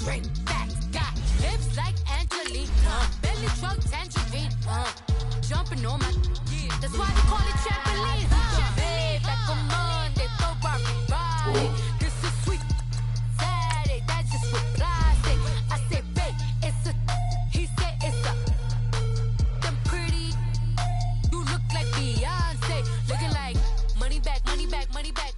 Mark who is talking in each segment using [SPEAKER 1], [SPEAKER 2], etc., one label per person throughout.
[SPEAKER 1] Bring back, got hips like Angelina, belly truck tangerine, jumping on my, that's why they call it trampoline. Babe, like a Monday, throw Friday. This is sweet Saturday, that's just what plastic. I say, babe, it's a, he said it's a, them pretty, you look like Beyonce, looking like money back, money back, money back,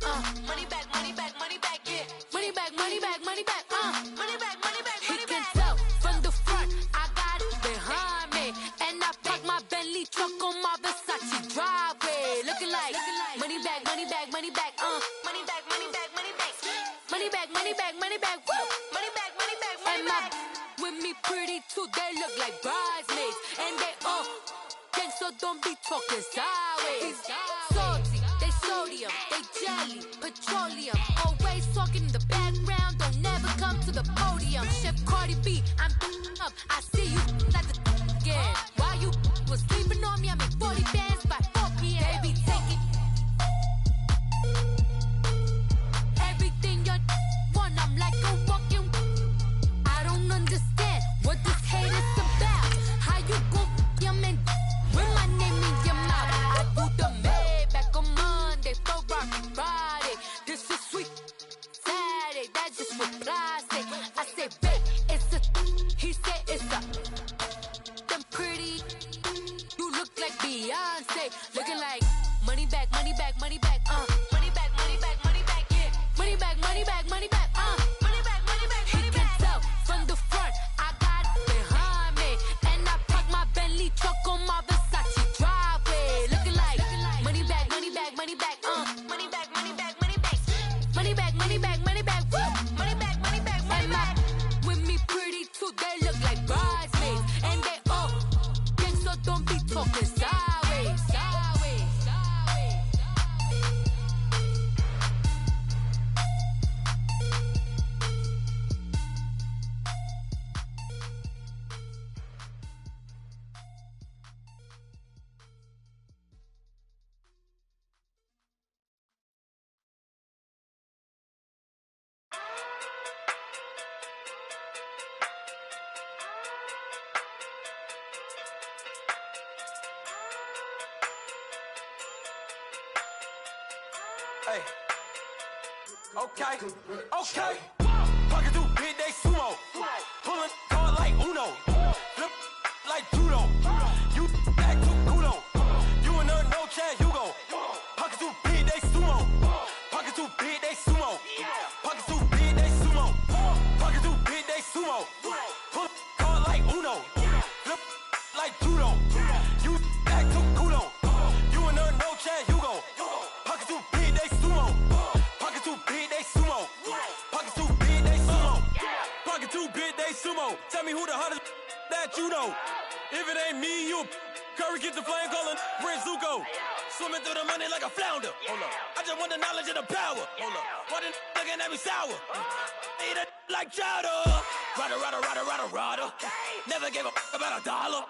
[SPEAKER 1] money back, money back, money back, yeah, money back, money back, money back, money back, money back, money back. He can tell from the front, I got it behind me, and I park my Bentley truck on my Versace driveway, looking like money back, money back, money back, money back, money back, money back, money back, money back, money back, woo, money back, money back, money back. With me pretty too, they look like bridesmaids, and they all gang, so don't be talking sideways. Salty, they sodium, they jelly, petroleum, always talking in the background, don't never come to the podium. Chef Cardi B, I'm up, I see you like the again. While you was sleeping on me, I make 40 bands by 4 p.m. They be taking everything you want, I'm like a walking. I don't understand what this hate is about. How you gon' your man with my name in your mouth? I do the Maybach on Monday, throw Friday. This is sweet Saturday, that's just what plastic. I say, babe, it's a, he said it's a, them pretty, you look like Beyonce, looking like money back, money back, money back, money back, money back, money back, yeah, money back, money back, money back, money back, money back, money back. He can tell from the front, I got it behind me, and I park my Bentley truck on my Versace driveway, looking like money back, money back, money back, money back, money back, money back, money back, money back, money back, woo, money back, money back, money back. With me pretty too, they look like bridesmaids, and they all gang, so don't be talking sideways, sideways, sideways.
[SPEAKER 2] Hey, okay, okay. Pocket too big, they sumo. Pulling card like Uno. Flip like judo. You act too kudo. You and her no Chad Hugo. Pocket too big, they sumo. Pocket too big, they sumo. Pocket too big, they sumo. Pocket too big, they sumo. Pull card like Uno. Flip like judo. You act too kudo. You and her no Chad Hugo. Pocket too big, they sumo. Pocket too big, they sumo. Pocket too big, they sumo. Pocket too big, they sumo. Tell me who the hottest that you know. If it ain't me, you Curry keep the flame calling Prince Zuko. Swimming through the money like a flounder. Hold up. I just want the knowledge and the power. Hold up. Why the looking at me sour? Eat it like chowder. Rada, rada, rada, rada, rada. Never gave a about $1.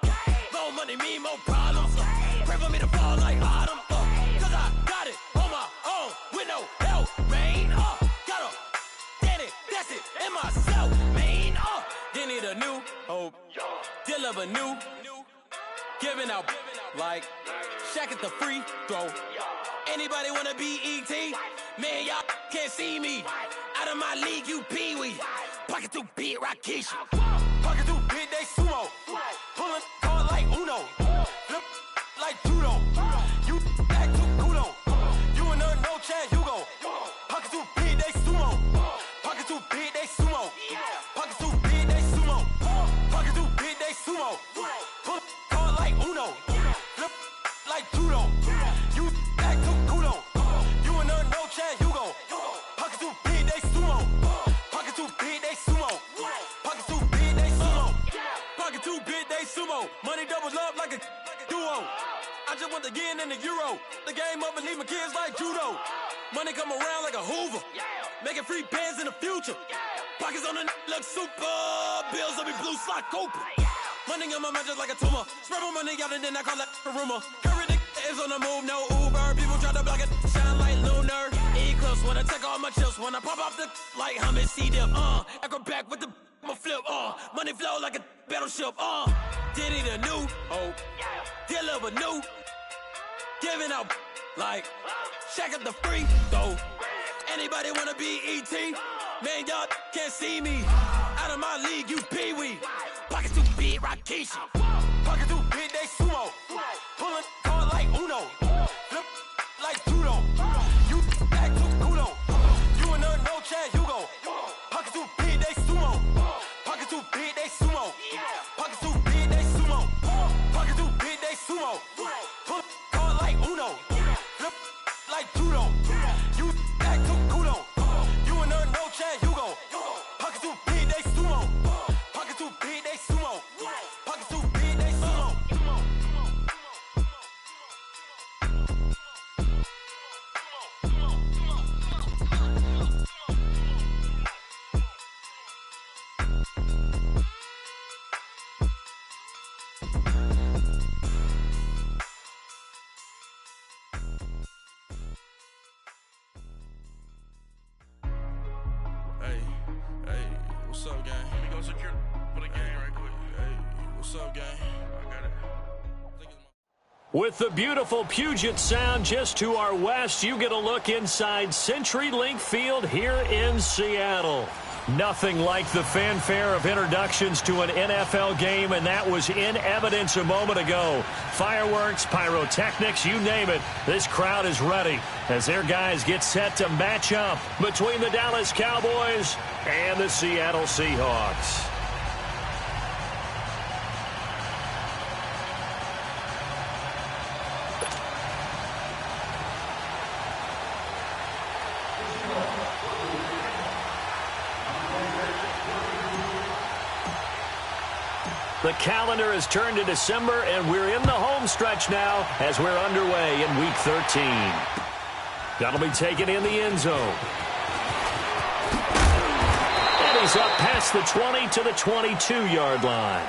[SPEAKER 2] More money, me, more problems. Pray for me to fall like autumn. Cause I got it on my own with no help, man. Gotta get it, that's it, in myself, man. They need a new hope, deliver new, giving out like Shaq at the free throw. Anybody wanna be E.T.? Man, y'all can't see me. Out of my league, you pee-wee. Pocket too big, Rakisha. Pocket too big, they sumo. Pulling card like Uno. Flip like judo. You act too kudo. You and her no Chad Hugo. Pocket too big, they sumo. Pocket too big, they sumo. Pocket too big, they sumo. Pocket too big, they sumo. Pull card like Uno. Flip like judo. You act too kudo. You and her no Chad Hugo. Pocket too big, they sumo. Pocket too big, they sumo. Pocket too big, they sumo. Pocket too big, they sumo. Money doubles up like a duo. I just want the yen and the euro. The game up and leave my kids like judo. Money come around like a Hoover. Making free bands in the future. Pockets on the look super. Bills on me blue slot Cooper. Money on my mind just like a tumor. Spread my money out and then I call that a rumor. Curry the is on the move, no Uber. People try to block it, shine like lunar. Eclipse when I take all my chips. When I pop off the like hummus, C-dip. Acrobat with the flip, money flow like a battleship, Did he the new hope? Deliver new. Giving out like check out the free throw. Anybody wanna be E.T.? Man, y'all can't see me. Out of my league, you pee-wee. Pockets too big, Rakishi. Pockets too big, they sumo. Pulling card like Uno. Flip like judo. You act too kudo. You and her, no Chad Hugo. Pockets too big, they sumo. Pockets too big, they sumo. Pockets too big, they sumo. Pockets too big, they sumo. Pull card like Uno. Flip like judo. You act too kudo. You and her, no Chad Hugo. Pockets too big, they sumo. Pockets too big, they sumo. Pockets too big, they sumo.
[SPEAKER 3] Hey, what's up, gang? Let me go secure for the game right quick. Hey, what's up, gang? I got it.
[SPEAKER 4] With the beautiful Puget Sound just to our west, you get a look inside CenturyLink Field here in Seattle. Nothing like the fanfare of introductions to an NFL game, and that was in evidence a moment ago. Fireworks, pyrotechnics, you name it. This crowd is ready as their guys get set to match up between the Dallas Cowboys and the Seattle Seahawks. The calendar has turned to December, and we're in the home stretch now as we're underway in Week 13. That'll be taken in the end zone. And he's up past the 20 to the 22-yard line.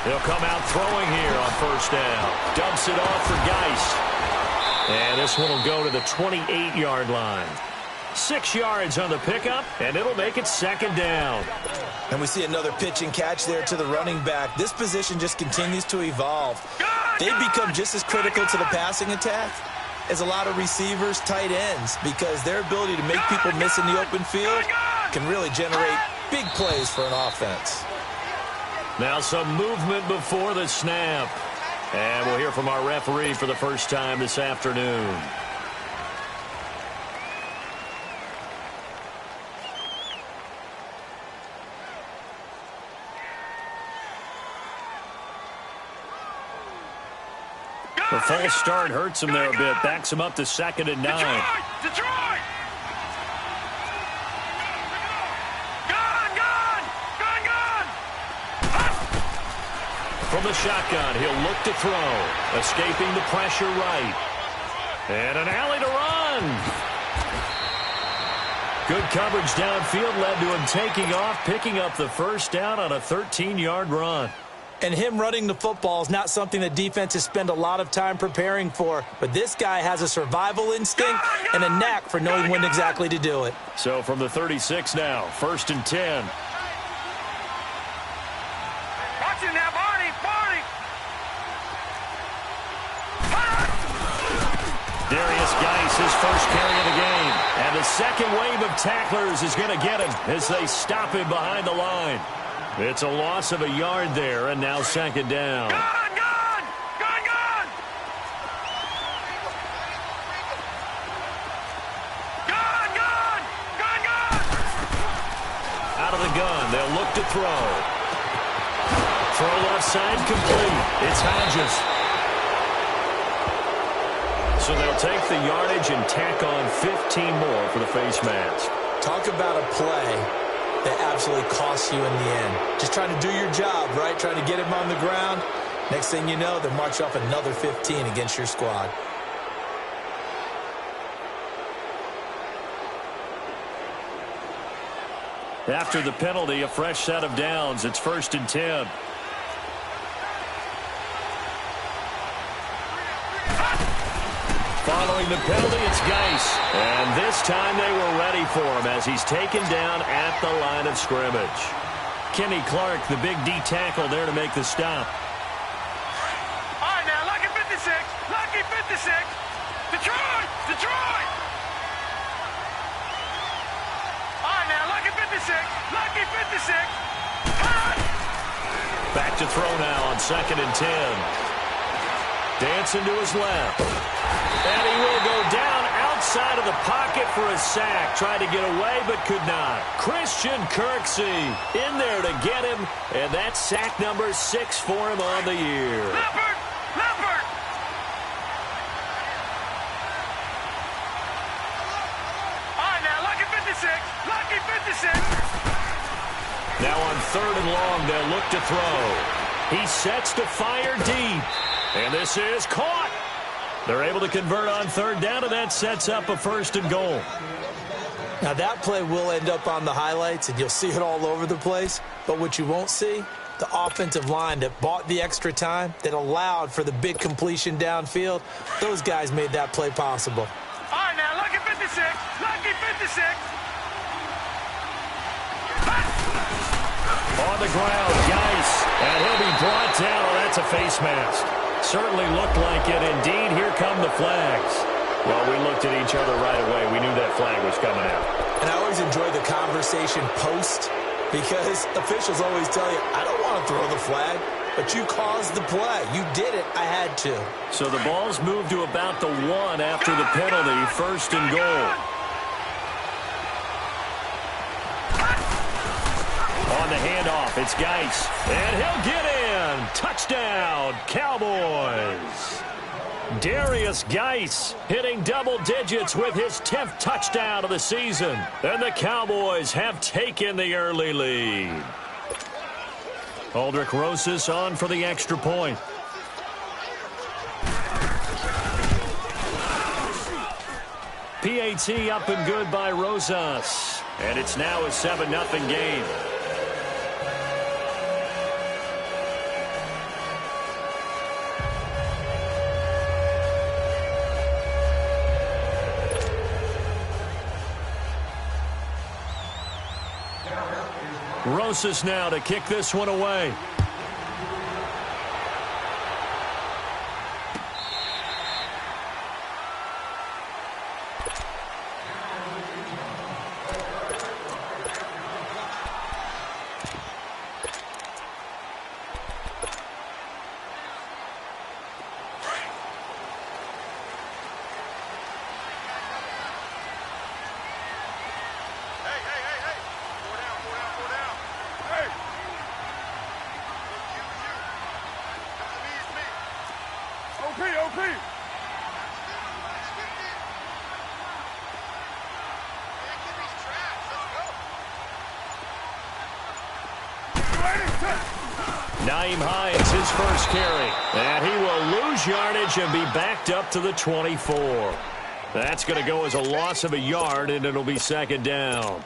[SPEAKER 4] He'll come out throwing here on first down. Dumps it off for Geist. And this one will go to the 28-yard line. 6 yards on the pickup, and it'll make it second down.
[SPEAKER 5] And we see another pitch and catch there to the running back. This position just continues to evolve. They've become just as critical to the passing attack as a lot of receivers, tight ends, because their ability to make people miss in the open field can really generate big plays for an offense.
[SPEAKER 4] Now some movement before the snap. And we'll hear from our referee for the first time this afternoon. The false start hurts him there a bit. Backs him up to 2nd and 9.
[SPEAKER 3] Detroit!
[SPEAKER 4] From the shotgun, he'll look to throw. Escaping the pressure right. And an alley to run. Good coverage downfield led to him taking off, picking up the first down on a 13-yard run.
[SPEAKER 5] And him running the football is not something that defenses spend a lot of time preparing for. But this guy has a survival instinct and a knack for knowing when exactly to do it.
[SPEAKER 4] So from the 36 now, 1st and 10.
[SPEAKER 3] Watch it now, Barney!
[SPEAKER 4] Darius Geis, his first carry of the game. And the second wave of tacklers is going to get him as they stop him behind the line. It's a loss of a yard there, and now 2nd down.
[SPEAKER 3] Gun!
[SPEAKER 4] Out of the gun, they'll look to throw. Throw left side complete. It's Hodges. So they'll take the yardage and tack on 15 more for the face mask.
[SPEAKER 5] Talk about a play that absolutely costs you in the end. Just trying to do your job, right? Trying to get him on the ground. Next thing you know, they'll march off another 15 against your squad.
[SPEAKER 4] After the penalty, a fresh set of downs. It's 1st and 10. Following the penalty, it's Geis. And this time they were ready for him as he's taken down at the line of scrimmage. Kenny Clark, the big D tackle there to make the stop.
[SPEAKER 6] All right, now, lucky 56. Lucky 56. Detroit! Detroit! All right, now, lucky 56. Lucky 56. Cut!
[SPEAKER 4] Back to throw now on 2nd and 10. Dancing to his left. And he will go down outside of the pocket for a sack. Tried to get away, but could not. Christian Kirksey in there to get him. And that's sack number 6 for him on the year.
[SPEAKER 6] Leopard! Leopard! All right, now, lucky 56. Lucky 56.
[SPEAKER 4] Now on 3rd and long, they'll look to throw. He sets to fire deep. And this is caught. They're able to convert on 3rd down, and that sets up a 1st and goal.
[SPEAKER 5] Now that play will end up on the highlights, and you'll see it all over the place. But what you won't see, the offensive line that bought the extra time, that allowed for the big completion downfield, those guys made that play possible.
[SPEAKER 6] All right, now, lucky 56. Lucky 56.
[SPEAKER 4] On the ground, Geis, and he'll be brought down. Oh, that's a face mask. Certainly looked like it. Indeed, here come the flags. Well, we looked at each other right away. We knew that flag was coming out.
[SPEAKER 5] And I always enjoy the conversation post because officials always tell you, I don't want to throw the flag, but you caused the play. You did it. I had to.
[SPEAKER 4] So the ball's moved to about the 1 after the penalty, 1st and goal. On the handoff, it's Geis. And he'll get in. Touchdown, Cowboys. Darius Geis hitting double digits with his 10th touchdown of the season. And the Cowboys have taken the early lead. Aldrich Rosas on for the extra point. PAT up and good by Rosas. And it's now a 7-0 game. Rosas now to kick this one away. Naeem Hines, his first carry. And he will lose yardage and be backed up to the 24. That's going to go as a loss of a yard, and it'll be 2nd down.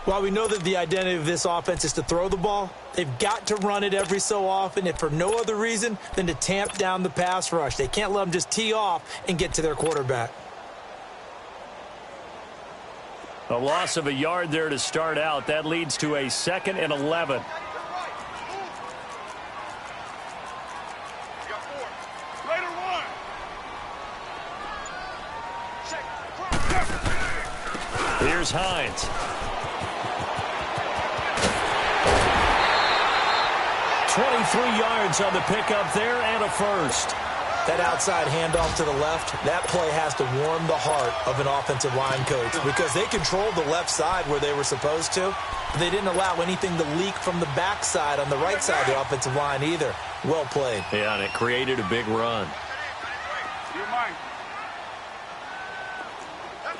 [SPEAKER 5] While we know that the identity of this offense is to throw the ball, they've got to run it every so often, if for no other reason than to tamp down the pass rush. They can't let them just tee off and get to their quarterback.
[SPEAKER 4] A loss of a yard there to start out. That leads to a 2nd and 11. Here's Hines. yards on the pickup there and a first.
[SPEAKER 5] That outside handoff to the left, that play has to warm the heart of an offensive line coach because they controlled the left side where they were supposed to, but they didn't allow anything to leak from the backside on the right side of the offensive line either. Well played.
[SPEAKER 4] Yeah, and it created a big run.
[SPEAKER 6] You Mike.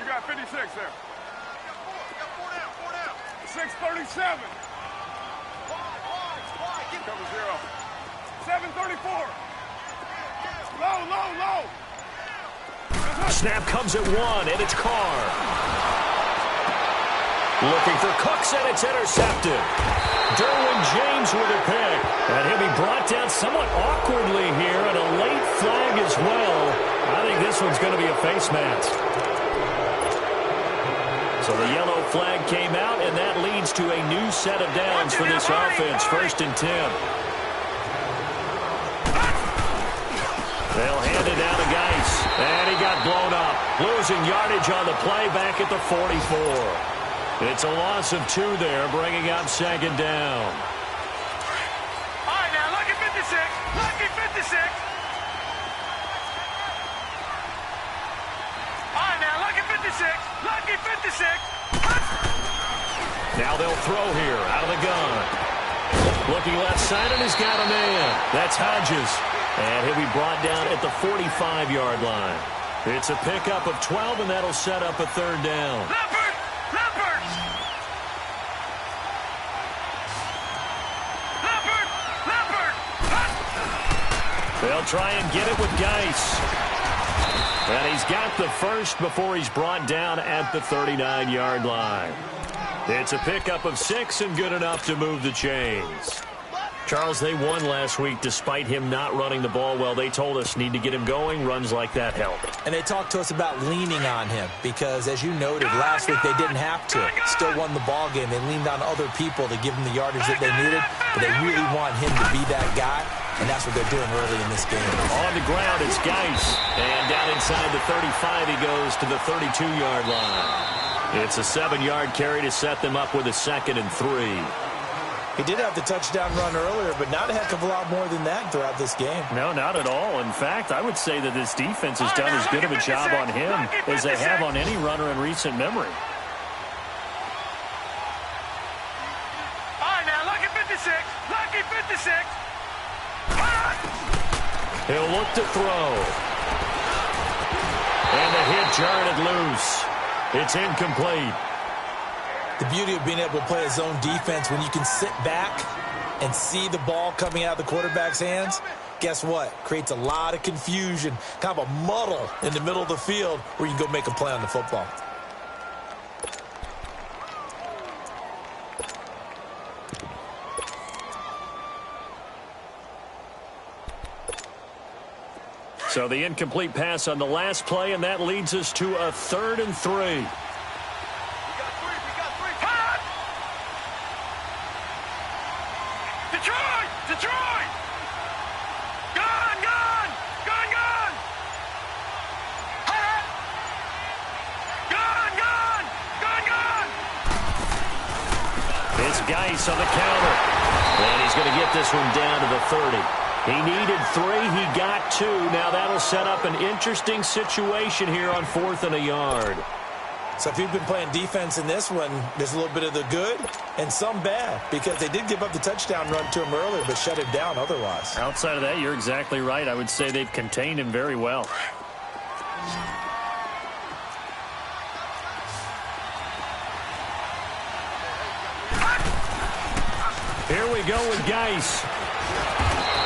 [SPEAKER 6] You got 56 there. You got four down. 637. Cover 0. 7 734. Low, low, low.
[SPEAKER 4] Snap comes at 1, and it's Carr. Looking for Cooks, and it's intercepted. Derwin James with a pick. And he'll be brought down somewhat awkwardly here, and a late flag as well. I think this one's going to be a face mask. So the yellow flag came out, and that leads to a new set of downs for this offense. 1st and 10. They'll hand it out to Geis. And he got blown up. Losing yardage on the play back at the 44. It's a loss of 2 there, bringing up 2nd down.
[SPEAKER 6] All right, now, lucky 56. Lucky 56. All right, now, lucky 56. Lucky 56.
[SPEAKER 4] Now they'll throw here out of the gun. Looking left side, and he's got a man. That's Hodges. And he'll be brought down at the 45-yard line. It's a pickup of 12, and that'll set up a 3rd down.
[SPEAKER 6] Leopard! Leopard! Leopard! Leopard!
[SPEAKER 4] They'll try and get it with Geis. And he's got the first before he's brought down at the 39-yard line. It's a pickup of 6 and good enough to move the chains. Charles, they won last week despite him not running the ball well. They told us need to get him going. Runs like that help.
[SPEAKER 5] And they talked to us about leaning on him because, as you noted, last week they didn't have to. Still won the ball game. They leaned on other people to give them the yardage that they needed, but they really want him to be that guy, and that's what they're doing early in this game.
[SPEAKER 4] On the ground, it's Geis. And down inside the 35, he goes to the 32-yard line. It's a 7-yard carry to set them up with a 2nd and 3.
[SPEAKER 5] He did have the touchdown run earlier, but not a heck of a lot more than that throughout this game.
[SPEAKER 7] No, not at all. In fact, I would say that this defense has done as good of a job on him as they have on any runner in recent memory.
[SPEAKER 6] All right, now, lucky 56. Lucky 56.
[SPEAKER 4] He'll look to throw. And the hit jarred loose. It's incomplete.
[SPEAKER 5] The beauty of being able to play a zone defense when you can sit back and see the ball coming out of the quarterback's hands, guess what? Creates a lot of confusion, kind of a muddle in the middle of the field where you can go make a play on the football.
[SPEAKER 4] So the incomplete pass on the last play, and that leads us to a 3rd and 3.
[SPEAKER 6] Detroit! Gone! Gone! Gone! Gone! Gone! Gone! Gone! Gone!
[SPEAKER 4] It's Geis on the counter. And he's going to get this one down to the 30. He needed 3. He got 2. Now that'll set up an interesting situation here on 4th and a yard.
[SPEAKER 5] So if you've been playing defense in this one, there's a little bit of the good and some bad because they did give up the touchdown run to him earlier but shut him down otherwise.
[SPEAKER 7] Outside of that, you're exactly right. I would say they've contained him very well.
[SPEAKER 4] Here we go with Geis.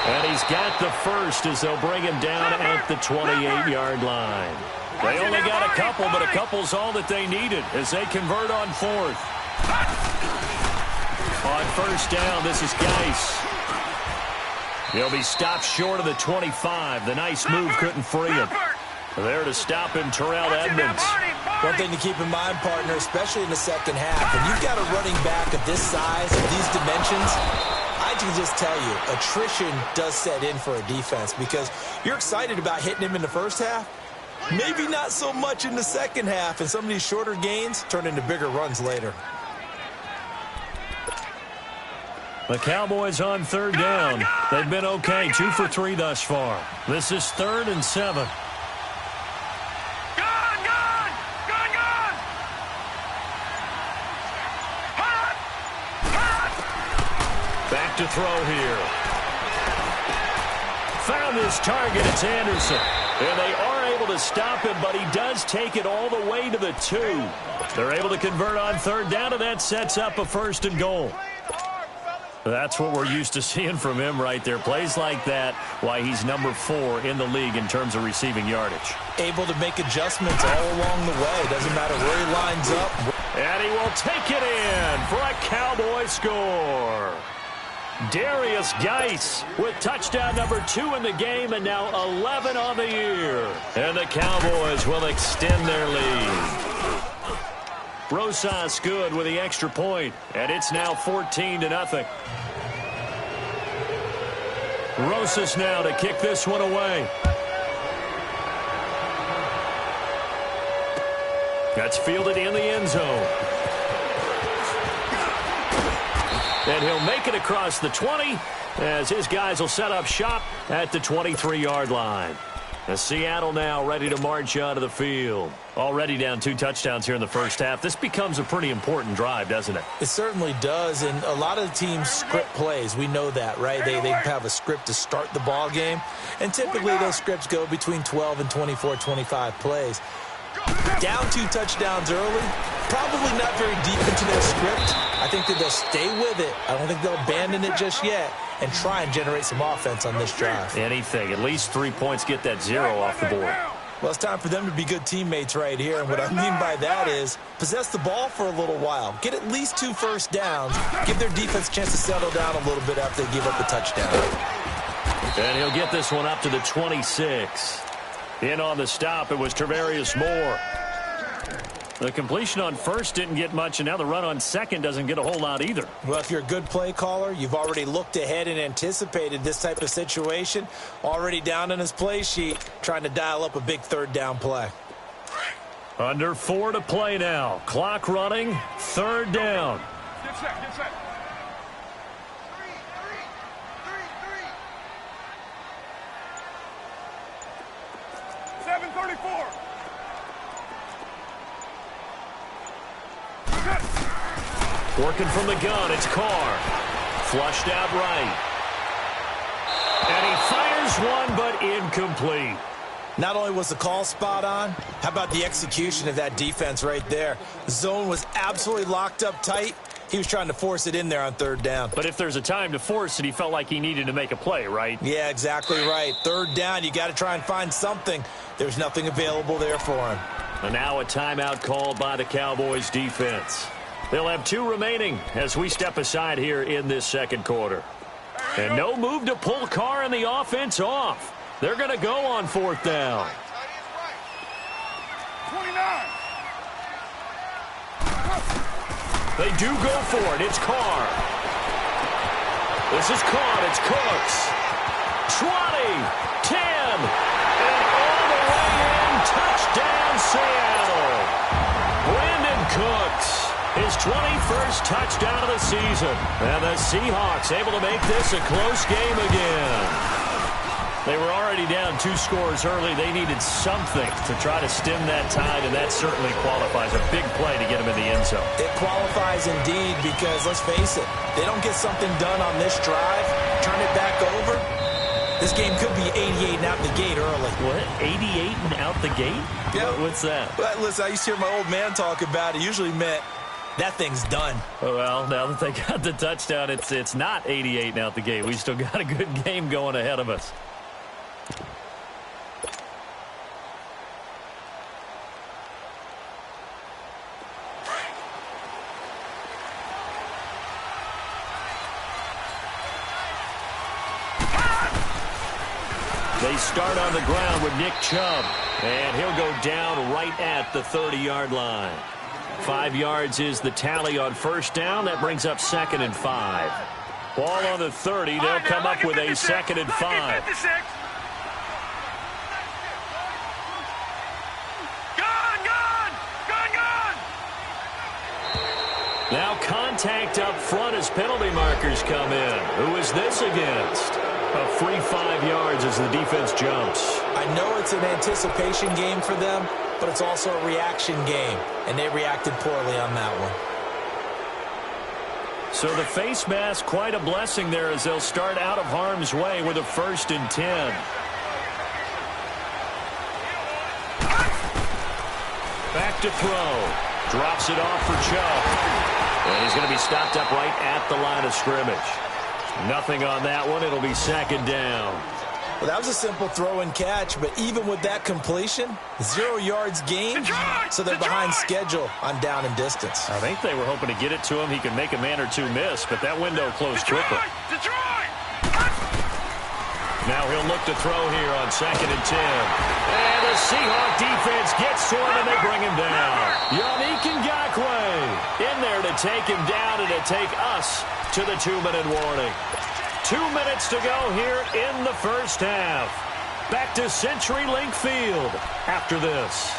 [SPEAKER 4] And he's got the first as they'll bring him down at the 28-yard line. They only got a couple, but a couple's all that they needed as they convert on 4th. On 1st down, this is Geis. He'll be stopped short of the 25. The nice move couldn't free him. There to stop him, Terrell Edmonds.
[SPEAKER 5] One thing to keep in mind, partner, especially in the second half, when you've got a running back of this size, of these dimensions, I can just tell you, attrition does set in for a defense because you're excited about hitting him in the first half. Maybe not so much in the second half, and some of these shorter gains turn into bigger runs later.
[SPEAKER 4] The Cowboys on 3rd down. They've been okay, 2 for 3 thus far. This is 3rd and 7. Back to throw here. Found his target. It's Anderson. And they are able to stop him, but he does take it all the way to the 2. They're able to convert on 3rd down, and that sets up a 1st and goal. That's what we're used to seeing from him right there. Plays like that, why he's number 4 in the league in terms of receiving yardage.
[SPEAKER 5] Able to make adjustments all along the way. Doesn't matter where he lines up.
[SPEAKER 4] And he will take it in for a Cowboy score. Darius Geis with touchdown number 2 in the game and now 11 on the year. And the Cowboys will extend their lead. Rosas good with the extra point, and it's now 14-0. Rosas now to kick this one away. That's fielded in the end zone. And he'll make it across the 20 as his guys will set up shop at the 23-yard line. As Seattle now ready to march onto the field. Already down 2 touchdowns here in the first half. This becomes a pretty important drive, doesn't it?
[SPEAKER 5] It certainly does, and a lot of the teams script plays. We know that, right? They have a script to start the ball game, and typically those scripts go between 12 and 24, 25 plays. Down 2 touchdowns early, probably not very deep into their script. I think that they'll stay with it. I don't think they'll abandon it just yet and try and generate some offense on this drive.
[SPEAKER 4] Anything. At least 3 points, get that 0 off the board.
[SPEAKER 5] Well, it's time for them to be good teammates right here, and what I mean by that is possess the ball for a little while. Get at least 2 first downs. Give their defense a chance to settle down a little bit after they give up the touchdown.
[SPEAKER 4] And he'll get this one up to the 26. In on the stop, it was Travarius Moore. The completion on first didn't get much, and now the run on second doesn't get a whole lot either.
[SPEAKER 5] Well, if you're a good play caller, you've already looked ahead and anticipated this type of situation. Already down in his play sheet, trying to dial up a big 3rd down play.
[SPEAKER 4] Under 4 to play now. Clock running, 3rd down.
[SPEAKER 6] Get set, get set. 7:34.
[SPEAKER 4] Working from the gun, it's Carr. Flushed out right. And he fires one, but incomplete.
[SPEAKER 5] Not only was the call spot on, how about the execution of that defense right there? The zone was absolutely locked up tight. He was trying to force it in there on 3rd down.
[SPEAKER 4] But if there's a time to force it, he felt like he needed to make a play, right?
[SPEAKER 5] Yeah, exactly right. 3rd down, you got to try and find something. There's nothing available there for him.
[SPEAKER 4] And now a timeout called by the Cowboys defense. They'll have 2 remaining as we step aside here in this second quarter. And no move to pull Carr and the offense off. They're going to go on 4th down.
[SPEAKER 6] 29.
[SPEAKER 4] They do go for it. It's Carr. This is caught. It's Cooks. 20, 10, and all the way in. Touchdown, Seattle. Brandon Cooks. His 21st touchdown of the season. And the Seahawks able to make this a close game again. They were already down 2 scores early. They needed something to try to stem that tide, and that certainly qualifies. A big play to get them in the end zone.
[SPEAKER 5] It qualifies indeed because, let's face it, they don't get something done on this drive, turn it back over, this game could be 88 and out the gate early.
[SPEAKER 4] What? 88 and out the gate?
[SPEAKER 5] Yeah.
[SPEAKER 4] What's that?
[SPEAKER 5] But listen, I used to hear my old man talk about it. Usually meant that thing's done.
[SPEAKER 4] Well, now that they got the touchdown, it's not 88 and out the gate. We still got a good game going ahead of us. They start on the ground with Nick Chubb, and he'll go down right at the 30-yard line. 5 yards is the tally on 1st down. That brings up 2nd and 5. Ball on the 30. They'll come up with a 2nd and 5. Now contact up front as penalty markers come in. Who is this against? A free 5 yards as the defense jumps.
[SPEAKER 5] I know it's an anticipation game for them, but it's also a reaction game, and they reacted poorly on that one.
[SPEAKER 4] So the face mask, quite a blessing there as they'll start out of harm's way with a 1st and 10. Back to throw. Drops it off for Chubb. And he's going to be stopped up right at the line of scrimmage. Nothing on that one. It'll be second down.
[SPEAKER 5] Well, that was a simple throw and catch, but even with that completion, 0 yards gained, so they're behind schedule on down and distance.
[SPEAKER 7] I think they were hoping to get it to him. He could make a man or two miss, but that window closed quickly.
[SPEAKER 4] Now he'll look to throw here on 2nd and 10. And the Seahawk defense gets to him, and they bring him down. Yannick Ngakoue in there to take him down and to take us to the 2-minute warning. 2 minutes to go here in the first half. Back to CenturyLink Field after this.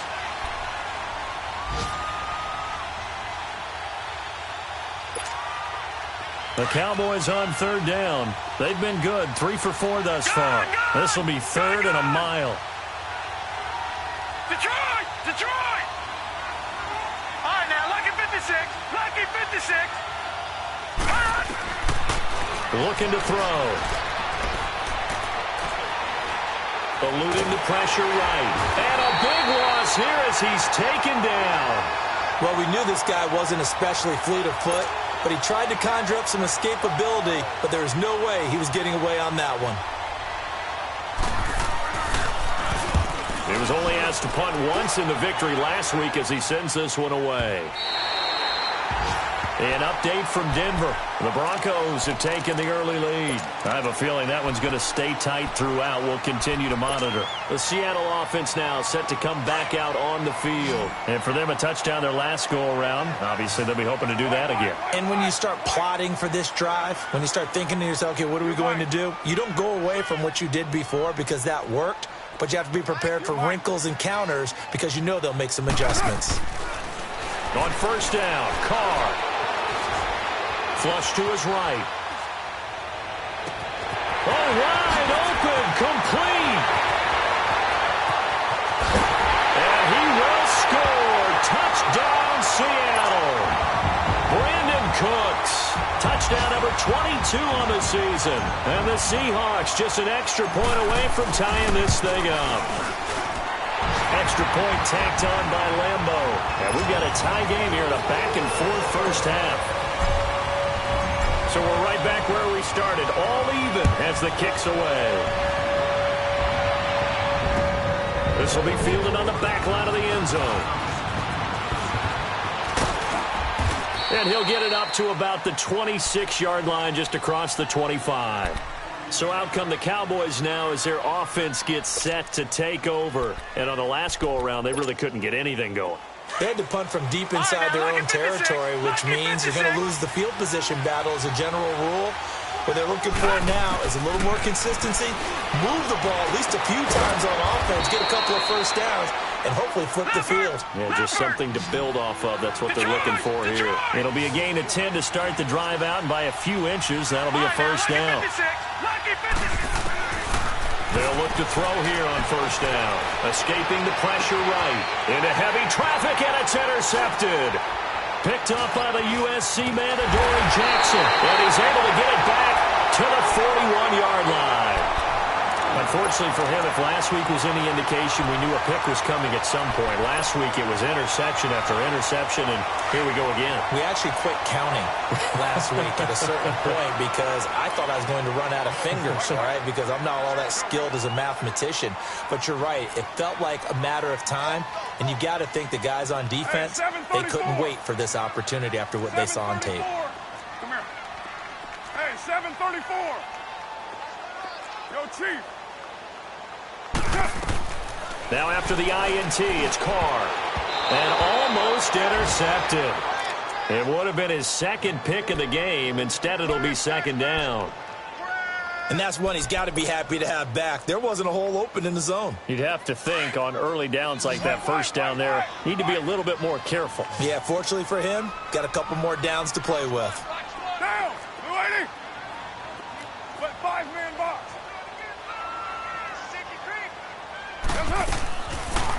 [SPEAKER 4] The Cowboys on 3rd down. They've been good, 3 for 4 thus far. This will be 3rd and a mile.
[SPEAKER 6] Detroit! Detroit! All right, now, lucky 56. Lucky 56.
[SPEAKER 4] Looking to throw. Eluding the pressure right. And a big loss here as he's taken down.
[SPEAKER 5] Well, we knew this guy wasn't especially fleet of foot, but he tried to conjure up some escapability, but there was no way he was getting away on that one.
[SPEAKER 4] He was only asked to punt once in the victory last week as he sends this one away. An update from Denver. The Broncos have taken the early lead. I have a feeling that one's going to stay tight throughout. We'll continue to monitor. The Seattle offense now set to come back out on the field. And for them, a touchdown their last go-around. Obviously, they'll be hoping to do that again.
[SPEAKER 5] And when you start plotting for this drive, when you start thinking to yourself, okay, what are we going to do? You don't go away from what you did before because that worked, but you have to be prepared for wrinkles and counters because you know they'll make some adjustments.
[SPEAKER 4] On 1st down, Carr. Flush to his right. Oh, wide open, complete. And he will score. Touchdown, Seattle. Brandon Cooks. Touchdown number 22 on the season. And the Seahawks just an extra point away from tying this thing up. Extra point tacked on by Lambo. And we've got a tie game here in a back-and-forth first half. So we're right back where we started, all even as the kick's away. This will be fielded on the back line of the end zone. And he'll get it up to about the 26-yard line, just across the 25. So out come the Cowboys now as their offense gets set to take over. And on the last go-around, they really couldn't get anything going.
[SPEAKER 5] They had to punt from deep inside their own territory, which means you're going to lose the field position battle as a general rule. What they're looking for now is a little more consistency, move the ball at least a few times on offense, get a couple of first downs, and hopefully flip the field.
[SPEAKER 4] Yeah, just something to build off of. That's what they're looking for here. It'll be a gain of 10 to start the drive out, and by a few inches, that'll be a first down. They'll look to throw here on 1st down. Escaping the pressure right. Into heavy traffic, and it's intercepted. Picked up by the USC man, Adoree Jackson. And he's able to get it back to the 41-yard line. Unfortunately for him, if last week was any indication, we knew a pick was coming at some point. Last week it was interception after interception, and here we go again.
[SPEAKER 5] We actually quit counting last week at a certain point because I thought I was going to run out of fingers, all right, because I'm not all that skilled as a mathematician. But you're right. It felt like a matter of time, and you got to think the guys on defense, they couldn't wait for this opportunity after what they saw on tape.
[SPEAKER 6] Come here. Hey, 734. Yo, Chief.
[SPEAKER 4] Now after the INT, it's Carr. And almost intercepted. It would have been his second pick of the game. Instead, it'll be 2nd down.
[SPEAKER 5] And that's one he's got to be happy to have back. There wasn't a hole open in the zone.
[SPEAKER 7] You'd have to think on early downs like that 1st down there, need to be a little bit more careful.
[SPEAKER 5] Yeah, fortunately for him, got a couple more downs to play with.
[SPEAKER 6] Down, 280. But 5-man box.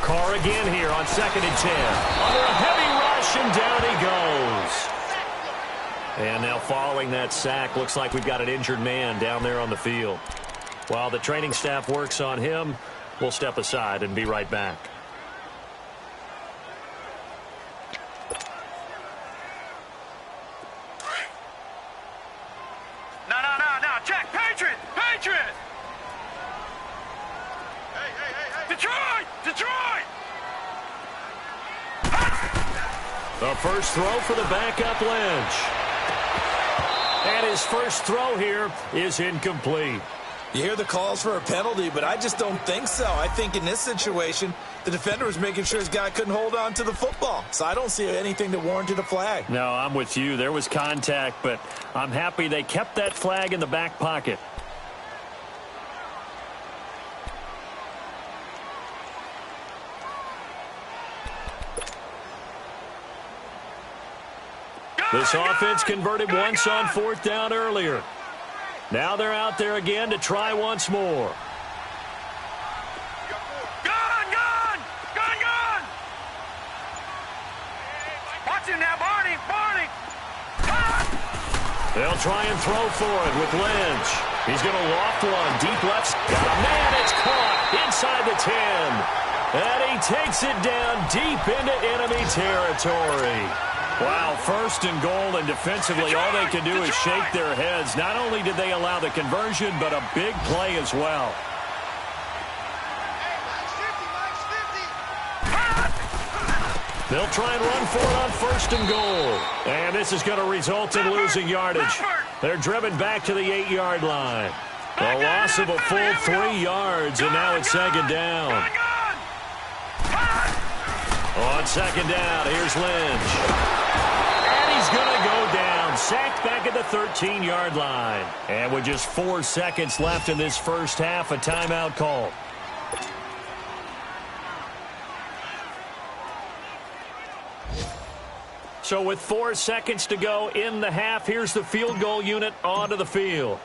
[SPEAKER 4] Carr again here on 2nd and 10. Under a heavy rush, and down he goes. And now following that sack, looks like we've got an injured man down there on the field. While the training staff works on him, we'll step aside and be right back.
[SPEAKER 6] No.
[SPEAKER 4] A first throw for the backup Lynch. And his first throw here is incomplete.
[SPEAKER 5] You hear the calls for a penalty, but I just don't think so. I think in this situation, the defender was making sure his guy couldn't hold on to the football. So I don't see anything that warranted a flag.
[SPEAKER 7] No, I'm with you. There was contact, but I'm happy they kept that flag in the back pocket.
[SPEAKER 4] This offense converted once on fourth down earlier. Now they're out there again to try once more.
[SPEAKER 6] Gone! Watch him now, Barney!
[SPEAKER 4] They'll try and throw for it with Lynch. He's going to loft one. Deep left. Got a man. It's caught inside the 10. And he takes it down deep into enemy territory. Wow, first and goal, and defensively all they can do is shake their heads. Not only did they allow the conversion, but a big play as well. They'll try and run for it on first and goal. And this is going to result in losing yardage. They're driven back to the 8-yard line. A loss of a full 3 yards, and now it's second down. On second down, here's Lynch. He's going to go down, sacked back at the 13-yard line. And with just 4 seconds left in this first half, a timeout call. So with 4 seconds to go in the half, here's the field goal unit onto the field.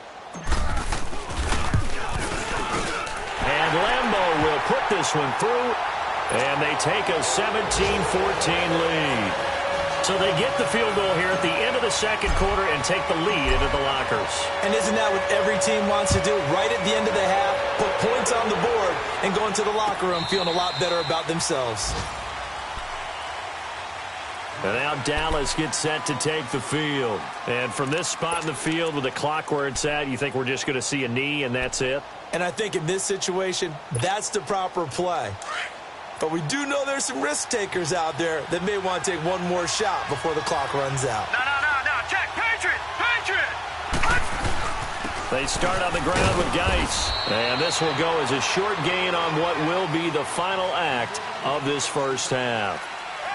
[SPEAKER 4] And Lambeau will put this one through, and they take a 17-14 lead. So they get the field goal here at the end of the second quarter and take the lead into the lockers. And isn't that what every team wants to do? Right at the end of the half, put points on the board and go into the locker room feeling a lot better about themselves. And now Dallas gets set to take the field. And from this spot in the field with the clock where it's at, you think we're just going to see a knee and that's it? And I think in this situation, that's the proper play. But we do know there's some risk takers out there that may want to take one more shot before the clock runs out.
[SPEAKER 6] No. Check. Patriot.
[SPEAKER 4] They start on the ground with Geis. And this will go as a short gain on what will be the final act of this first half.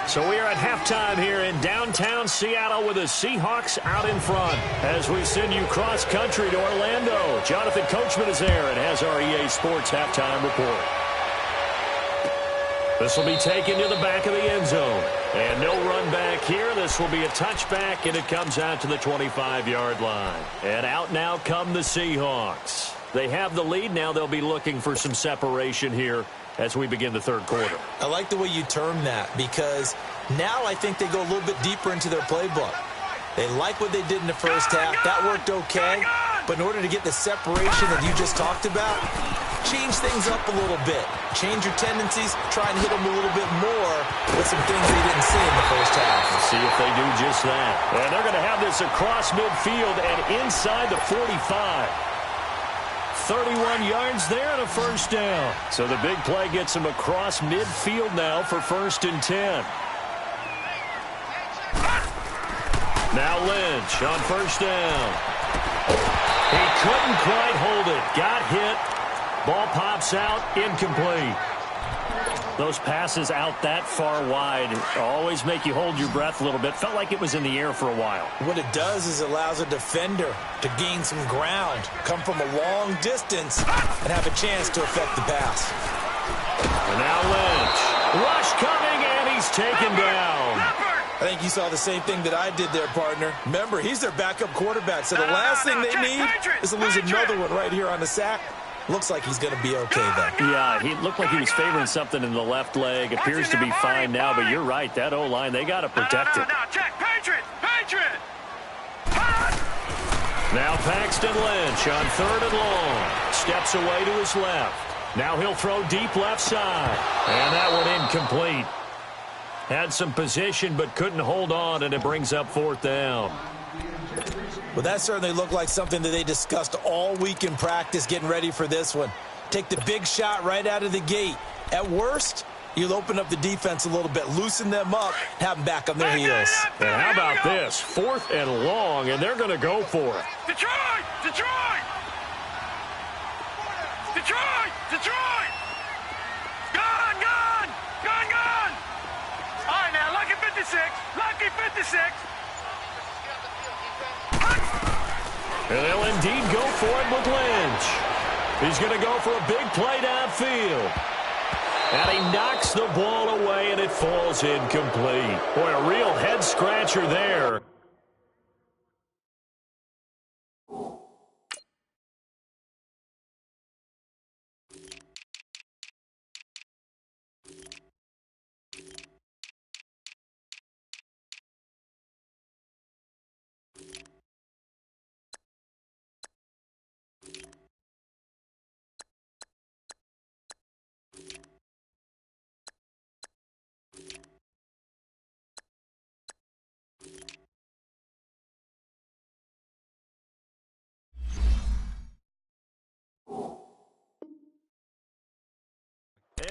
[SPEAKER 4] So we are at halftime here in downtown Seattle with the Seahawks out in front. As we send you cross-country to Orlando, Jonathan Coachman is there and has our EA Sports halftime report. This will be taken to the back of the end zone. And no run back here. This will be a touchback, and it comes out to the 25-yard line. And out now come the Seahawks. They have the lead. Now they'll be looking for some separation here as we begin the third quarter. I like the way you term that because now I think they go a little bit deeper into their playbook. They like what they did in the first half. That worked okay. But in order to get the separation that you just talked about, change things up a little bit. Change your tendencies. Try and hit them a little bit more with some things they didn't see in the first half. We'll see if they do just that. And they're going to have this across midfield and inside the 45. 31 yards there and a first down. So the big play gets them across midfield now for 1st and 10. Now Lynch on first down. He couldn't quite hold it. Got hit. Ball pops out. Incomplete. Those passes out that far wide always make you hold your breath a little bit. Felt like it was in the air for a while. What it does is it allows a defender to gain some ground, come from a long distance, and have a chance to affect the pass. And now Lynch. Rush coming, and he's taken down. I think you saw the same thing that I did there, partner. Remember, he's their backup quarterback, so the last thing they need is to lose another one right here on the sack. Looks like he's going to be okay, though. Yeah, he looked like he was favoring something in the left leg. Appears to be fine now, but you're right. That O-line, they got to protect it.
[SPEAKER 6] Check. Patriot.
[SPEAKER 4] Now Paxton Lynch on 3rd and long. Steps away to his left. Now he'll throw deep left side. And that one incomplete. Had some position, but couldn't hold on, and it brings up 4th down. Well, that certainly looked like something that they discussed all week in practice getting ready for this one. Take the big shot right out of the gate. At worst,
[SPEAKER 5] You'll open up the defense a little bit, loosen them up, have them back on their heels.
[SPEAKER 4] And how about this? 4th and long, and they're going to go for it.
[SPEAKER 6] Detroit! Detroit! Detroit! Detroit! Gone! Gone! Gone! Gone! All right, now, lucky 56. Lucky 56.
[SPEAKER 4] And they'll indeed go for it with Lynch. He's going to go for a big play downfield. And he knocks the ball away, and it falls incomplete. Boy, a real head-scratcher there.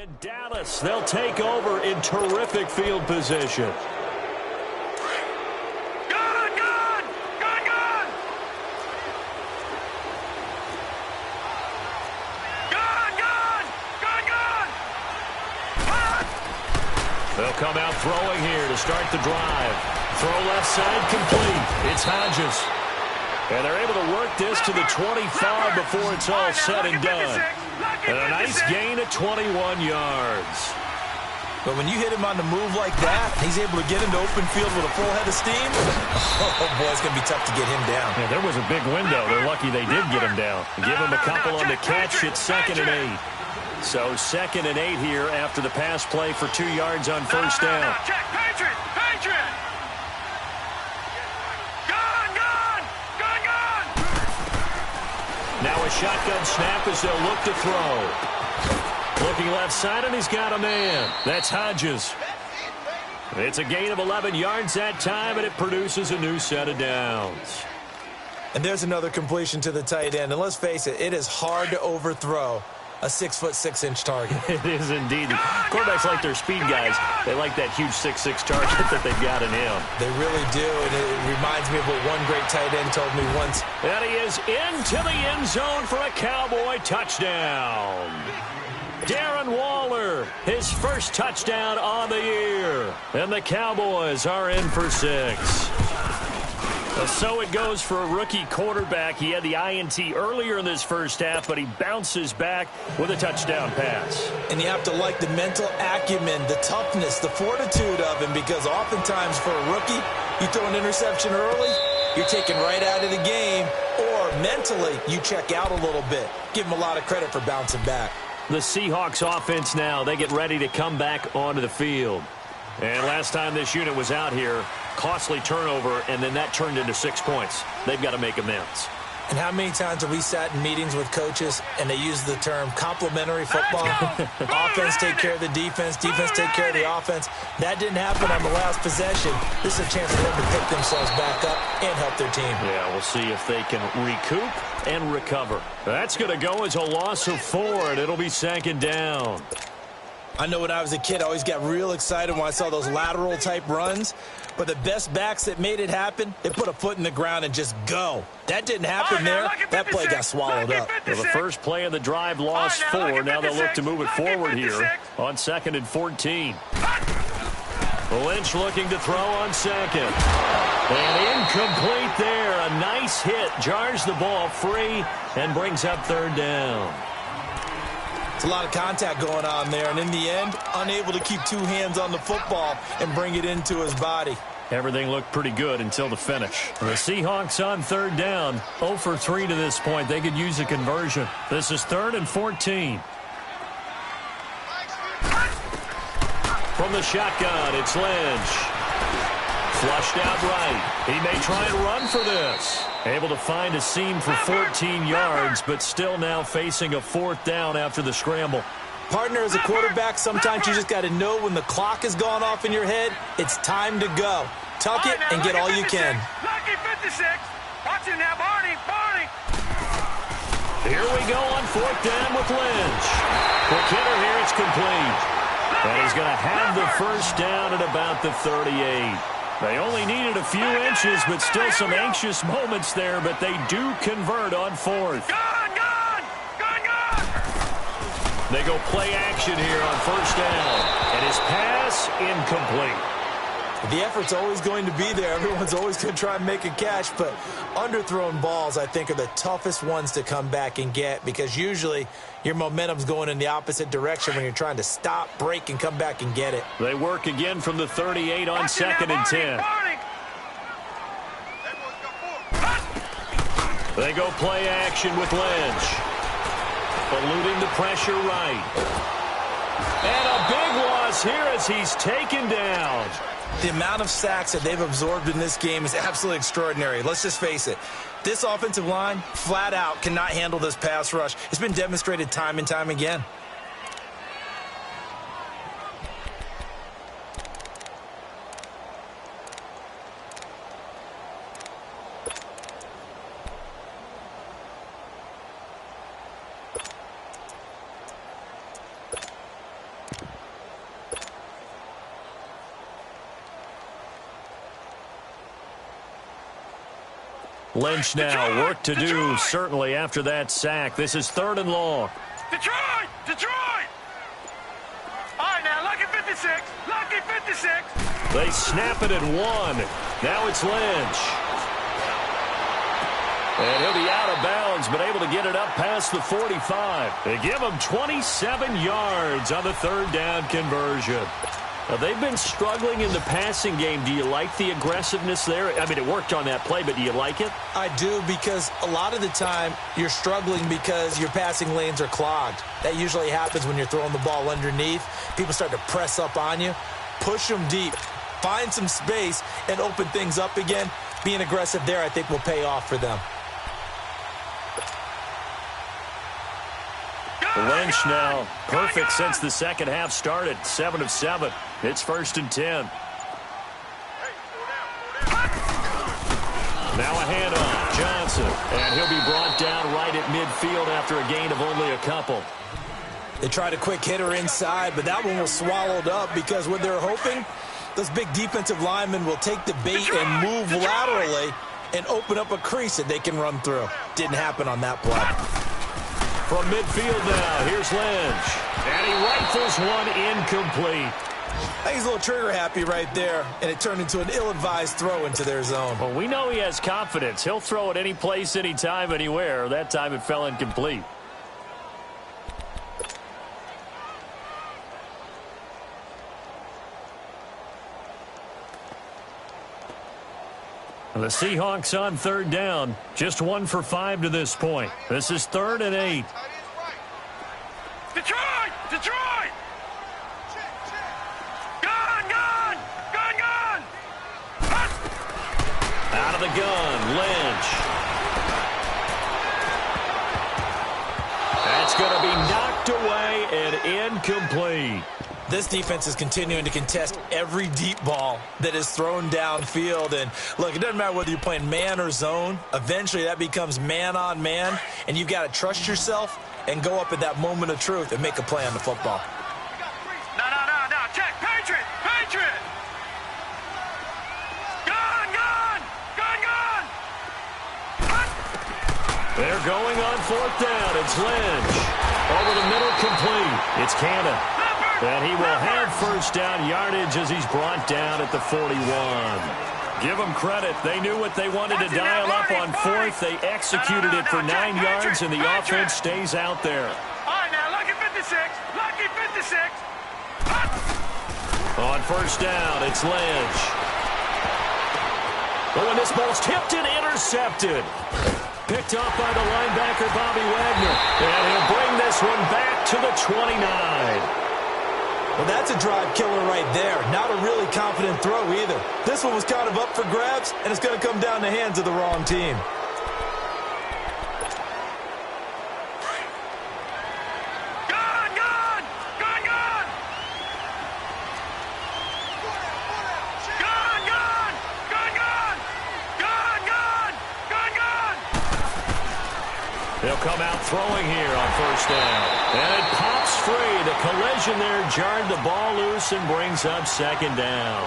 [SPEAKER 4] And Dallas, they'll take over in terrific field position.
[SPEAKER 6] Gone! Gone! Gone! Gone! Gone! Gone! Gone! Gone!
[SPEAKER 4] They'll come out throwing here to start the drive. Throw left side complete. It's Hodges. And they're able to work this to the 25 before it's all said and done. And a nice gain of 21 yards.
[SPEAKER 5] But when you hit him on the move like that, he's able to get into open field with a full head of steam. Oh, boy, it's going to be tough to get him down.
[SPEAKER 4] Yeah, there was a big window. They're lucky they did get him down. Give him a couple on the catch. It's 2nd and 8. So 2nd and 8 here after the pass play for 2 yards on first down.
[SPEAKER 6] Check, Patriot! Patriot! Gone! Gone! Gone! Gone!
[SPEAKER 4] Now a shotgun snap as they'll look to throw. Looking left side, and he's got a man. That's Hodges. It's a gain of 11 yards that time, and it produces a new set of downs.
[SPEAKER 5] And there's another completion to the tight end. And let's face it, it is hard to overthrow a 6'6" target.
[SPEAKER 4] It is indeed. Quarterbacks like their speed guys. They like that huge 6'6" target that they've got in him.
[SPEAKER 5] They really do, and it reminds me of what one great tight end told me once.
[SPEAKER 4] And he is into the end zone for a Cowboy touchdown. Darren Waller, his first touchdown on the year. And the Cowboys are in for 6. So it goes for a rookie quarterback. He had the INT earlier in this first half, but he bounces back with a touchdown pass.
[SPEAKER 5] And you have to like the mental acumen, the toughness, the fortitude of him, because oftentimes for a rookie, you throw an interception early, you're taken right out of the game, or mentally you check out a little bit. Give him a lot of credit for bouncing back.
[SPEAKER 4] The Seahawks offense now, they get ready to come back onto the field. And last time this unit was out here, costly turnover, and then that turned into 6 points. They've got to make amends.
[SPEAKER 5] And how many times have we sat in meetings with coaches and they use the term complementary football? Offense take care of the defense, defense take care of the offense. That didn't happen on the last possession. This is a chance for them to pick themselves back up and help their team.
[SPEAKER 4] Yeah, we'll see if they can recoup and recover. That's going to go as a loss of 4, and it'll be 2nd down.
[SPEAKER 5] I know when I was a kid, I always got real excited when I saw those lateral-type runs. But the best backs that made it happen, they put a foot in the ground and just go. That didn't happen there. That play got swallowed up.
[SPEAKER 4] Well, the first play of the drive lost 4. Now they'll look to move it forward here on 2nd and 14. Lynch looking to throw on 2nd. And incomplete there. A nice hit. Jars the ball free and brings up 3rd down.
[SPEAKER 5] It's a lot of contact going on there, and in the end, unable to keep 2 hands on the football and bring it into his body.
[SPEAKER 4] Everything looked pretty good until the finish. The Seahawks on 3rd down, 0 for 3 to this point. They could use a conversion. This is 3rd and 14. From the shotgun, it's Lynch. Flushed out right. He may try and run for this. Able to find a seam for 14 yards, but still now facing a 4th down after the scramble.
[SPEAKER 5] Partner, as a quarterback, sometimes you just got to know when the clock has gone off in your head, it's time to go. Tuck it and get all you can.
[SPEAKER 6] Lucky 56. Watch him now, Barney. Barney.
[SPEAKER 4] Here we go on 4th down with Lynch. Quick hitter here, it's complete. And he's going to have the first down at about the 38. They only needed a few inches, but still some anxious moments there, but they do convert on fourth. They go play action here on first down, and his pass incomplete.
[SPEAKER 5] The effort's always going to be there. Everyone's always going to try and make a catch, but underthrown balls, I think, are the toughest ones to come back and get because usually your momentum's going in the opposite direction when you're trying to stop, break, and come back and get it.
[SPEAKER 4] They work again from the 38 on 2nd and 10. They go play action with Lynch. Eluding the pressure right. And a big loss here as he's taken down.
[SPEAKER 5] The amount of sacks that they've absorbed in this game is absolutely extraordinary. Let's just face it. This offensive line, flat out, cannot handle this pass rush. It's been demonstrated time and time again.
[SPEAKER 4] Lynch now, work to do, certainly after that sack. This is 3rd and long.
[SPEAKER 6] Detroit! Detroit! All right, now, lucky 56. Lucky 56.
[SPEAKER 4] They snap it at 1. Now it's Lynch. And he'll be out of bounds, but able to get it up past the 45. They give him 27 yards on the 3rd down conversion. Now, they've been struggling in the passing game. Do you like the aggressiveness there? I mean, it worked on that play, but do you like it?
[SPEAKER 5] I do, because a lot of the time you're struggling because your passing lanes are clogged. That usually happens when you're throwing the ball underneath. People start to press up on you. Push them deep. Find some space and open things up again. Being aggressive there, I think, will pay off for them.
[SPEAKER 4] Lynch now, perfect since the second half started. 7 of 7. It's 1st and 10. Now a handoff, Johnson. And he'll be brought down right at midfield after a gain of only a couple.
[SPEAKER 5] They tried a quick hitter inside, but that one was swallowed up because what they're hoping, those big defensive linemen will take the bait and move laterally and open up a crease that they can run through. Didn't happen on that play.
[SPEAKER 4] From midfield now, here's Lynch. And he rifles one incomplete.
[SPEAKER 5] I think he's a little trigger happy right there, and it turned into an ill-advised throw into their zone.
[SPEAKER 4] Well, we know he has confidence. He'll throw it any place, anytime, anywhere. That time it fell incomplete. The Seahawks on 3rd down. Just 1 for 5 to this point. This is 3rd and 8.
[SPEAKER 6] Detroit! Detroit! Gun! Gun! Gun! Gun!
[SPEAKER 4] Out of the gun, Lynch. That's going to be knocked away and incomplete.
[SPEAKER 5] This defense is continuing to contest every deep ball that is thrown downfield. And, look, it doesn't matter whether you're playing man or zone. Eventually that becomes man on man, and you've got to trust yourself and go up at that moment of truth and make a play on the football.
[SPEAKER 6] No. Check. Patriot! Patriot! Gun! Gun! Gun! Gun!
[SPEAKER 4] They're going on 4th down. It's Lynch. Over the middle, complete. It's Cannon. And he will have first down yardage as he's brought down at the 41. Give them credit. They knew what they wanted to dial up on 4th. They executed it for 9 yards, and the offense stays out there.
[SPEAKER 6] All right, now, lucky 56. Lucky 56.
[SPEAKER 4] On first down, it's Lynch. Oh, and this ball's tipped and intercepted. Picked off by the linebacker, Bobby Wagner. And he'll bring this one back to the 29.
[SPEAKER 5] Well, that's a drive killer right there. Not a really confident throw either. This one was kind of up for grabs, and it's going to come down the hands of the wrong team.
[SPEAKER 6] Gun! Gun! Gun! Gun! Gun! Gun! Gun! Gun! Gun! Gun! Gun! Gun!
[SPEAKER 4] He'll come out throwing here on first down. And it pops free. The collision there jarred the ball loose and brings up second down.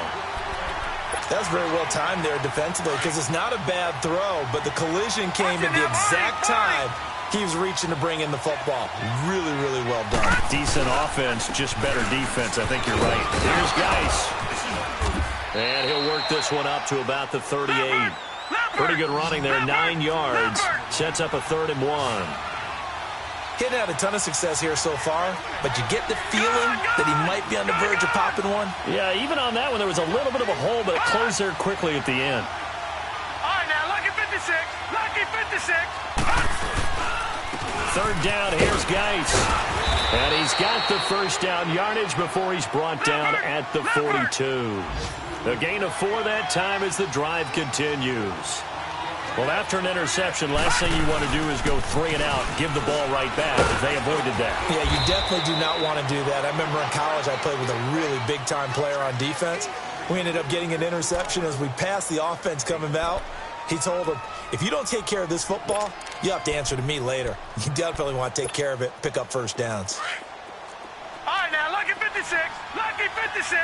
[SPEAKER 5] That was very well timed there defensively because it's not a bad throw, but the collision came at the exact time he was reaching to bring in the football. Really, really well done.
[SPEAKER 4] Decent offense, just better defense. I think you're right. Here's Geis. And he'll work this one up to about the 38. Pretty good running there, 9 yards. Sets up a 3rd and 1.
[SPEAKER 5] He hadn't had a ton of success here so far, but you get the feeling that he might be on the verge of popping one.
[SPEAKER 4] Yeah, even on that one, there was a little bit of a hole, but it closed there quickly at the end.
[SPEAKER 6] All right, now, lucky 56. Lucky 56.
[SPEAKER 4] 3rd down, here's Geis. And he's got the first down yardage before he's brought down at the 42. A gain of 4 that time as the drive continues. Well, after an interception, last thing you want to do is go 3 and out, give the ball right back. They avoided that.
[SPEAKER 5] Yeah, you definitely do not want to do that. I remember in college I played with a really big-time player on defense. We ended up getting an interception as we passed the offense coming out. He told him, if you don't take care of this football, you have to answer to me later. You definitely want to take care of it, pick up first downs.
[SPEAKER 6] All right, now, lucky 56. Lucky 56.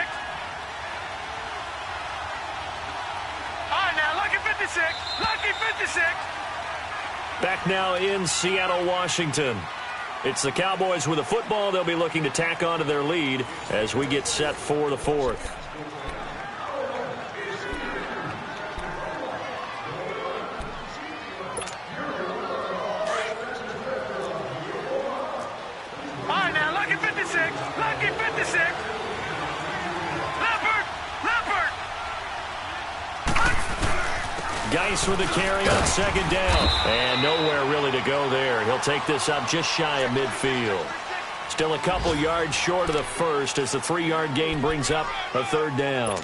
[SPEAKER 6] All right, now, lucky 56. Lucky 56.
[SPEAKER 4] Back now in Seattle, Washington. It's the Cowboys with the football. They'll be looking to tack on to their lead as we get set for the 4th.
[SPEAKER 6] All right, now, lucky 56. Lucky 56.
[SPEAKER 4] Geis with the carry on 2nd down. And nowhere really to go there. He'll take this up just shy of midfield. Still a couple yards short of the first as the 3-yard gain brings up a 3rd down.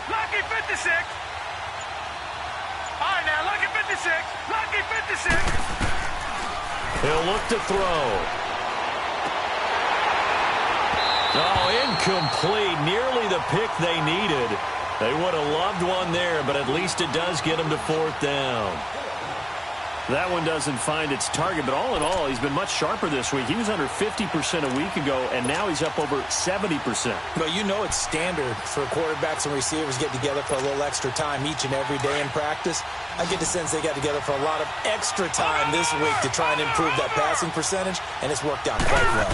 [SPEAKER 6] Lucky 56. All right, now, lucky 56. Lucky 56.
[SPEAKER 4] He'll look to throw. Oh, incomplete. Nearly the pick they needed. They would have loved one there, but at least it does get them to 4th down.
[SPEAKER 7] That one doesn't find its target, but all in all, he's been much sharper this week. He was under 50% a week ago, and now he's up over 70%.
[SPEAKER 5] Well, you know it's standard for quarterbacks and receivers get together for a little extra time each and every day in practice. I get the sense they got together for a lot of extra time this week to try and improve that passing percentage, and it's worked out quite well.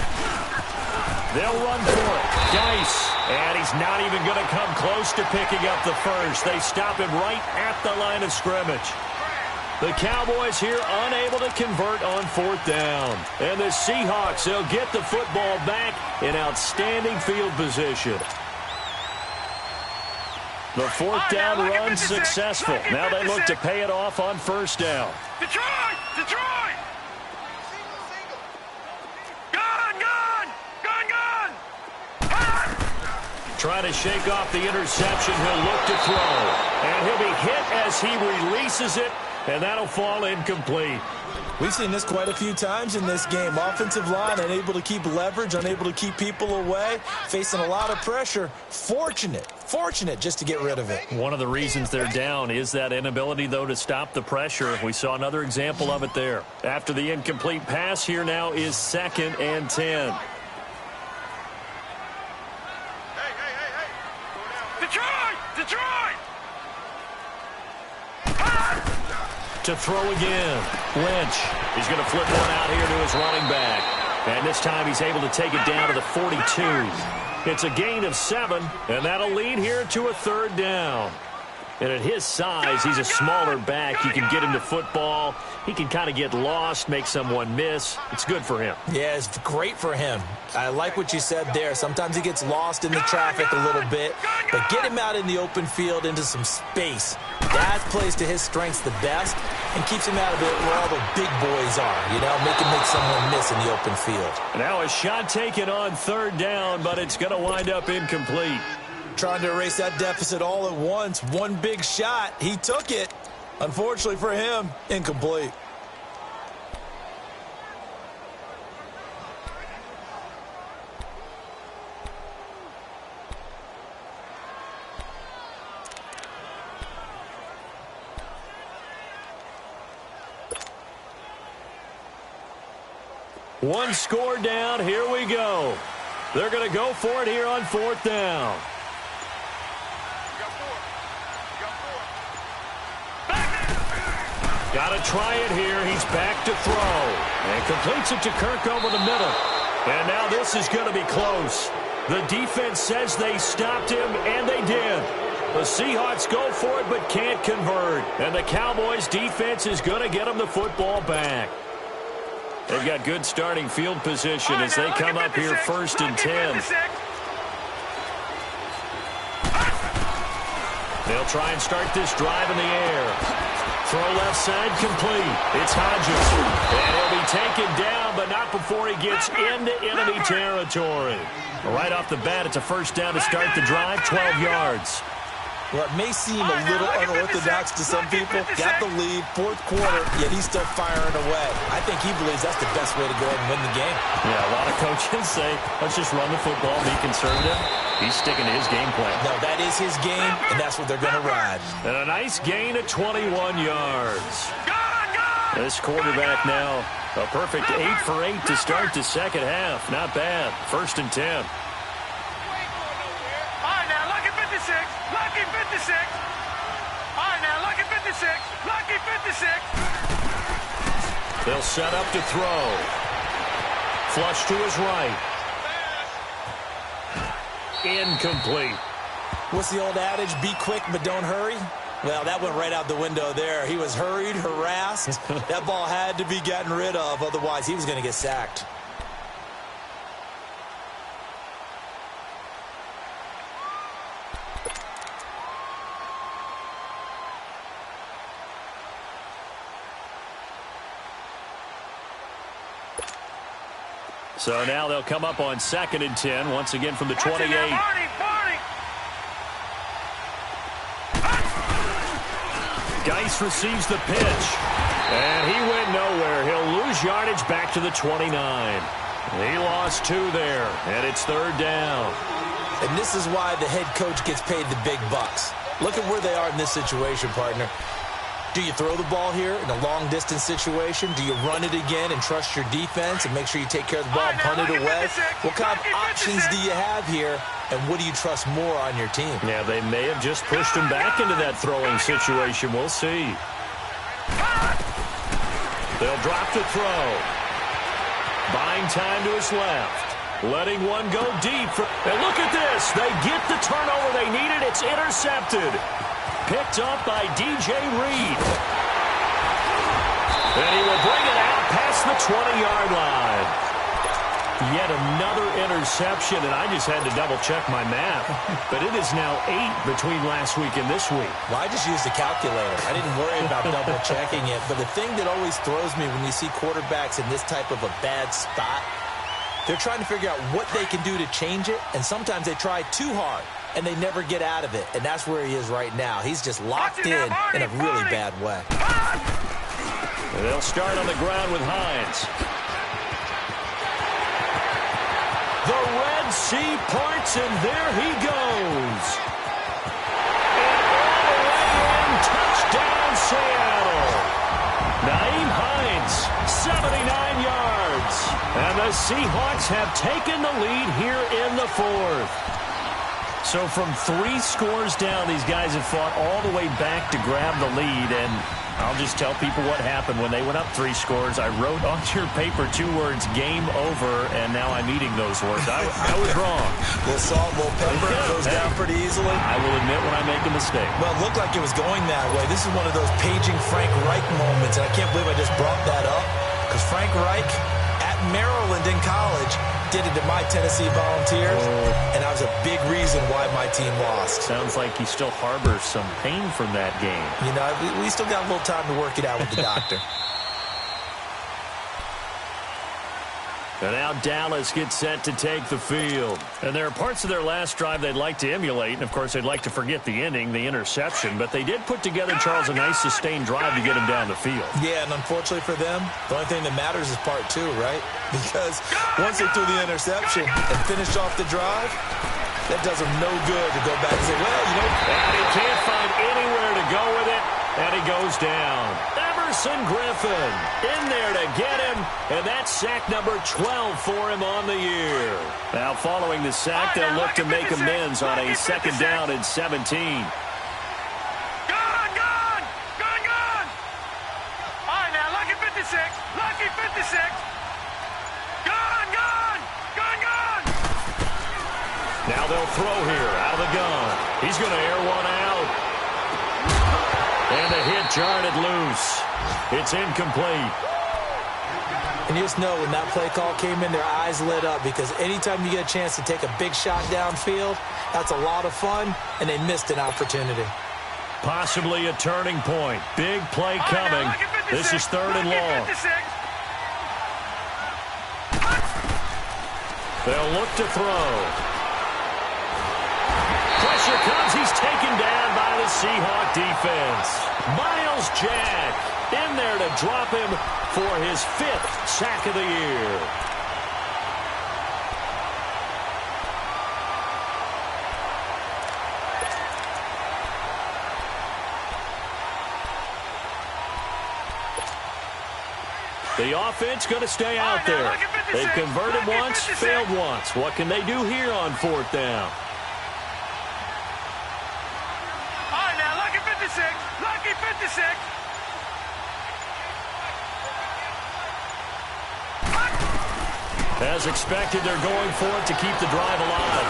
[SPEAKER 4] They'll run for it. Geis, and he's not even going to come close to picking up the first. They stop him right at the line of scrimmage. The Cowboys here unable to convert on 4th down. And the Seahawks, they'll get the football back in outstanding field position. The 4th down run successful. Now they look to pay it off on 1st down.
[SPEAKER 6] Detroit! Detroit! Gun! Gun! Gun! Gun!
[SPEAKER 4] Trying to shake off the interception. He'll look to throw. And he'll be hit as he releases it. And that'll fall incomplete.
[SPEAKER 5] We've seen this quite a few times in this game. Offensive line unable to keep leverage, unable to keep people away, facing a lot of pressure. Fortunate just to get rid of it.
[SPEAKER 7] One of the reasons they're down is that inability, though, to stop the pressure. We saw another example of it there.
[SPEAKER 4] After the incomplete pass, here now is 2nd and 10.
[SPEAKER 6] Detroit! Detroit!
[SPEAKER 4] To throw again. Lynch. He's going to flip one out here to his running back. And this time he's able to take it down to the 42. It's a gain of 7, and that'll lead here to a 3rd down. And at his size, he's a smaller back. You can get him to football. He can kind of get lost, make someone miss. It's good for him.
[SPEAKER 5] Yeah, it's great for him. I like what you said there. Sometimes he gets lost in the traffic a little bit, but get him out in the open field into some space. That plays to his strengths the best and keeps him out of it where all the big boys are, you know, make someone miss in the open field.
[SPEAKER 4] Now a shot taken on 3rd down, but it's going to wind up incomplete.
[SPEAKER 5] trying to erase that deficit all at once. One big shot. He took it. Unfortunately for him, incomplete.
[SPEAKER 4] One score down. Here we go. They're going to go for it here on 4th down. Got to try it here. He's back to throw. And completes it to Kirk over the middle. And now this is going to be close. The defense says they stopped him, and they did. The Seahawks go for it but can't convert. And the Cowboys defense is going to get them the football back. They've got good starting field position as they come up here 1st and 10. They'll try and start this drive in the air. Throw left side complete. It's Hodges. And he'll be taken down, but not before he gets into enemy territory. Right off the bat, it's a 1st down to start the drive, 12 yards.
[SPEAKER 5] Well, it may seem a little unorthodox to some people. Got the lead, 4th quarter, yet he's still firing away. I think he believes that's the best way to go ahead and win the game.
[SPEAKER 4] Yeah, a lot of coaches say, let's just run the football, be conservative. He's sticking to his game plan.
[SPEAKER 5] No, that is his game, and that's what they're going to ride.
[SPEAKER 4] And a nice gain of 21 yards. This quarterback now, a perfect 8 for 8 to start the second half. Not bad. 1st and 10.
[SPEAKER 6] Lucky 56. All right, now, lucky 56. Lucky 56.
[SPEAKER 4] They'll set up to throw. Flush to his right. Incomplete.
[SPEAKER 5] What's the old adage? Be quick, but don't hurry. Well, that went right out the window there. He was hurried, harassed. That ball had to be gotten rid of. Otherwise, he was going to get sacked.
[SPEAKER 4] So now they'll come up on 2nd and 10, once again from the 28. Geis receives the pitch. And he went nowhere. He'll lose yardage back to the 29. He lost 2 there, and it's 3rd down.
[SPEAKER 5] And this is why the head coach gets paid the big bucks. Look at where they are in this situation, partner. Do you throw the ball here in a long-distance situation? Do you run it again and trust your defense and make sure you take care of the ball and punt it away? What kind of options do you have here, and what do you trust more on your team?
[SPEAKER 4] Yeah, they may have just pushed him back into that throwing situation. We'll see. They'll drop to throw. Buying time to his left. Letting one go deep. And look at this. They get the turnover they needed. It's intercepted. Picked up by DJ Reed. And he will bring it out past the 20-yard line. Yet another interception, and I just had to double-check my math. But it is now 8 between last week and this week.
[SPEAKER 5] Well, I just used a calculator. I didn't worry about double-checking it. But the thing that always throws me when you see quarterbacks in this type of a bad spot, they're trying to figure out what they can do to change it, and sometimes they try too hard, and they never get out of it. And that's where he is right now. He's just locked in a really bad way.
[SPEAKER 4] And they'll start on the ground with Hines. The Red Sea parts, and there he goes. And all the way in, touchdown Seattle. Nyheim Hines, 79 yards. And the Seahawks have taken the lead here in the 4th. So from 3 scores down, these guys have fought all the way back to grab the lead. And I'll just tell people what happened when they went up 3 scores. I wrote on your paper 2 words, game over, and now I'm eating those words. I was wrong.
[SPEAKER 5] A little salt, a little pepper, goes down pretty easily.
[SPEAKER 4] I will admit when I make a mistake.
[SPEAKER 5] Well, it looked like it was going that way. This is one of those paging Frank Reich moments, and I can't believe I just brought that up, because Frank Reich at Maryland in college did it to my Tennessee Volunteers, and that was a big reason why my team lost.
[SPEAKER 4] Sounds like he still harbors some pain from that game.
[SPEAKER 5] You know, we still got a little time to work it out with the doctor.
[SPEAKER 4] And now Dallas gets set to take the field. And there are parts of their last drive they'd like to emulate. And, of course, they'd like to forget the ending, the interception. But they did put together, Charles, a nice sustained drive to get him down the field.
[SPEAKER 5] Yeah, and unfortunately for them, the only thing that matters is part two, right? Because once they threw the interception and finished off the drive, that does them no good to go back and say, well, you know.
[SPEAKER 4] And he can't find anywhere to go with it. And he goes down. Everson Griffin in there to get him, and that's sack number 12 for him on the year. Now, following the sack, they'll look to make amends on a second down and 17.
[SPEAKER 6] Gone! All right, now, lucky 56. Lucky 56. Gone!
[SPEAKER 4] Now they'll throw here out of the gun. He's going to air one out. And the hit jarred it loose. It's incomplete.
[SPEAKER 5] And you just know when that play call came in, their eyes lit up because anytime you get a chance to take a big shot downfield, that's a lot of fun, and they missed an opportunity.
[SPEAKER 4] Possibly a turning point. Big play coming. This is third and long. They'll look to throw. Pressure comes. He's taken down by the Seahawk defense. Miles Jack in there to drop him for his 5th sack of the year. The offense going to stay out there. They've converted once, failed once. What can they do here on 4th down?
[SPEAKER 6] Lucky 56.
[SPEAKER 4] As expected, they're going for it to keep the drive alive.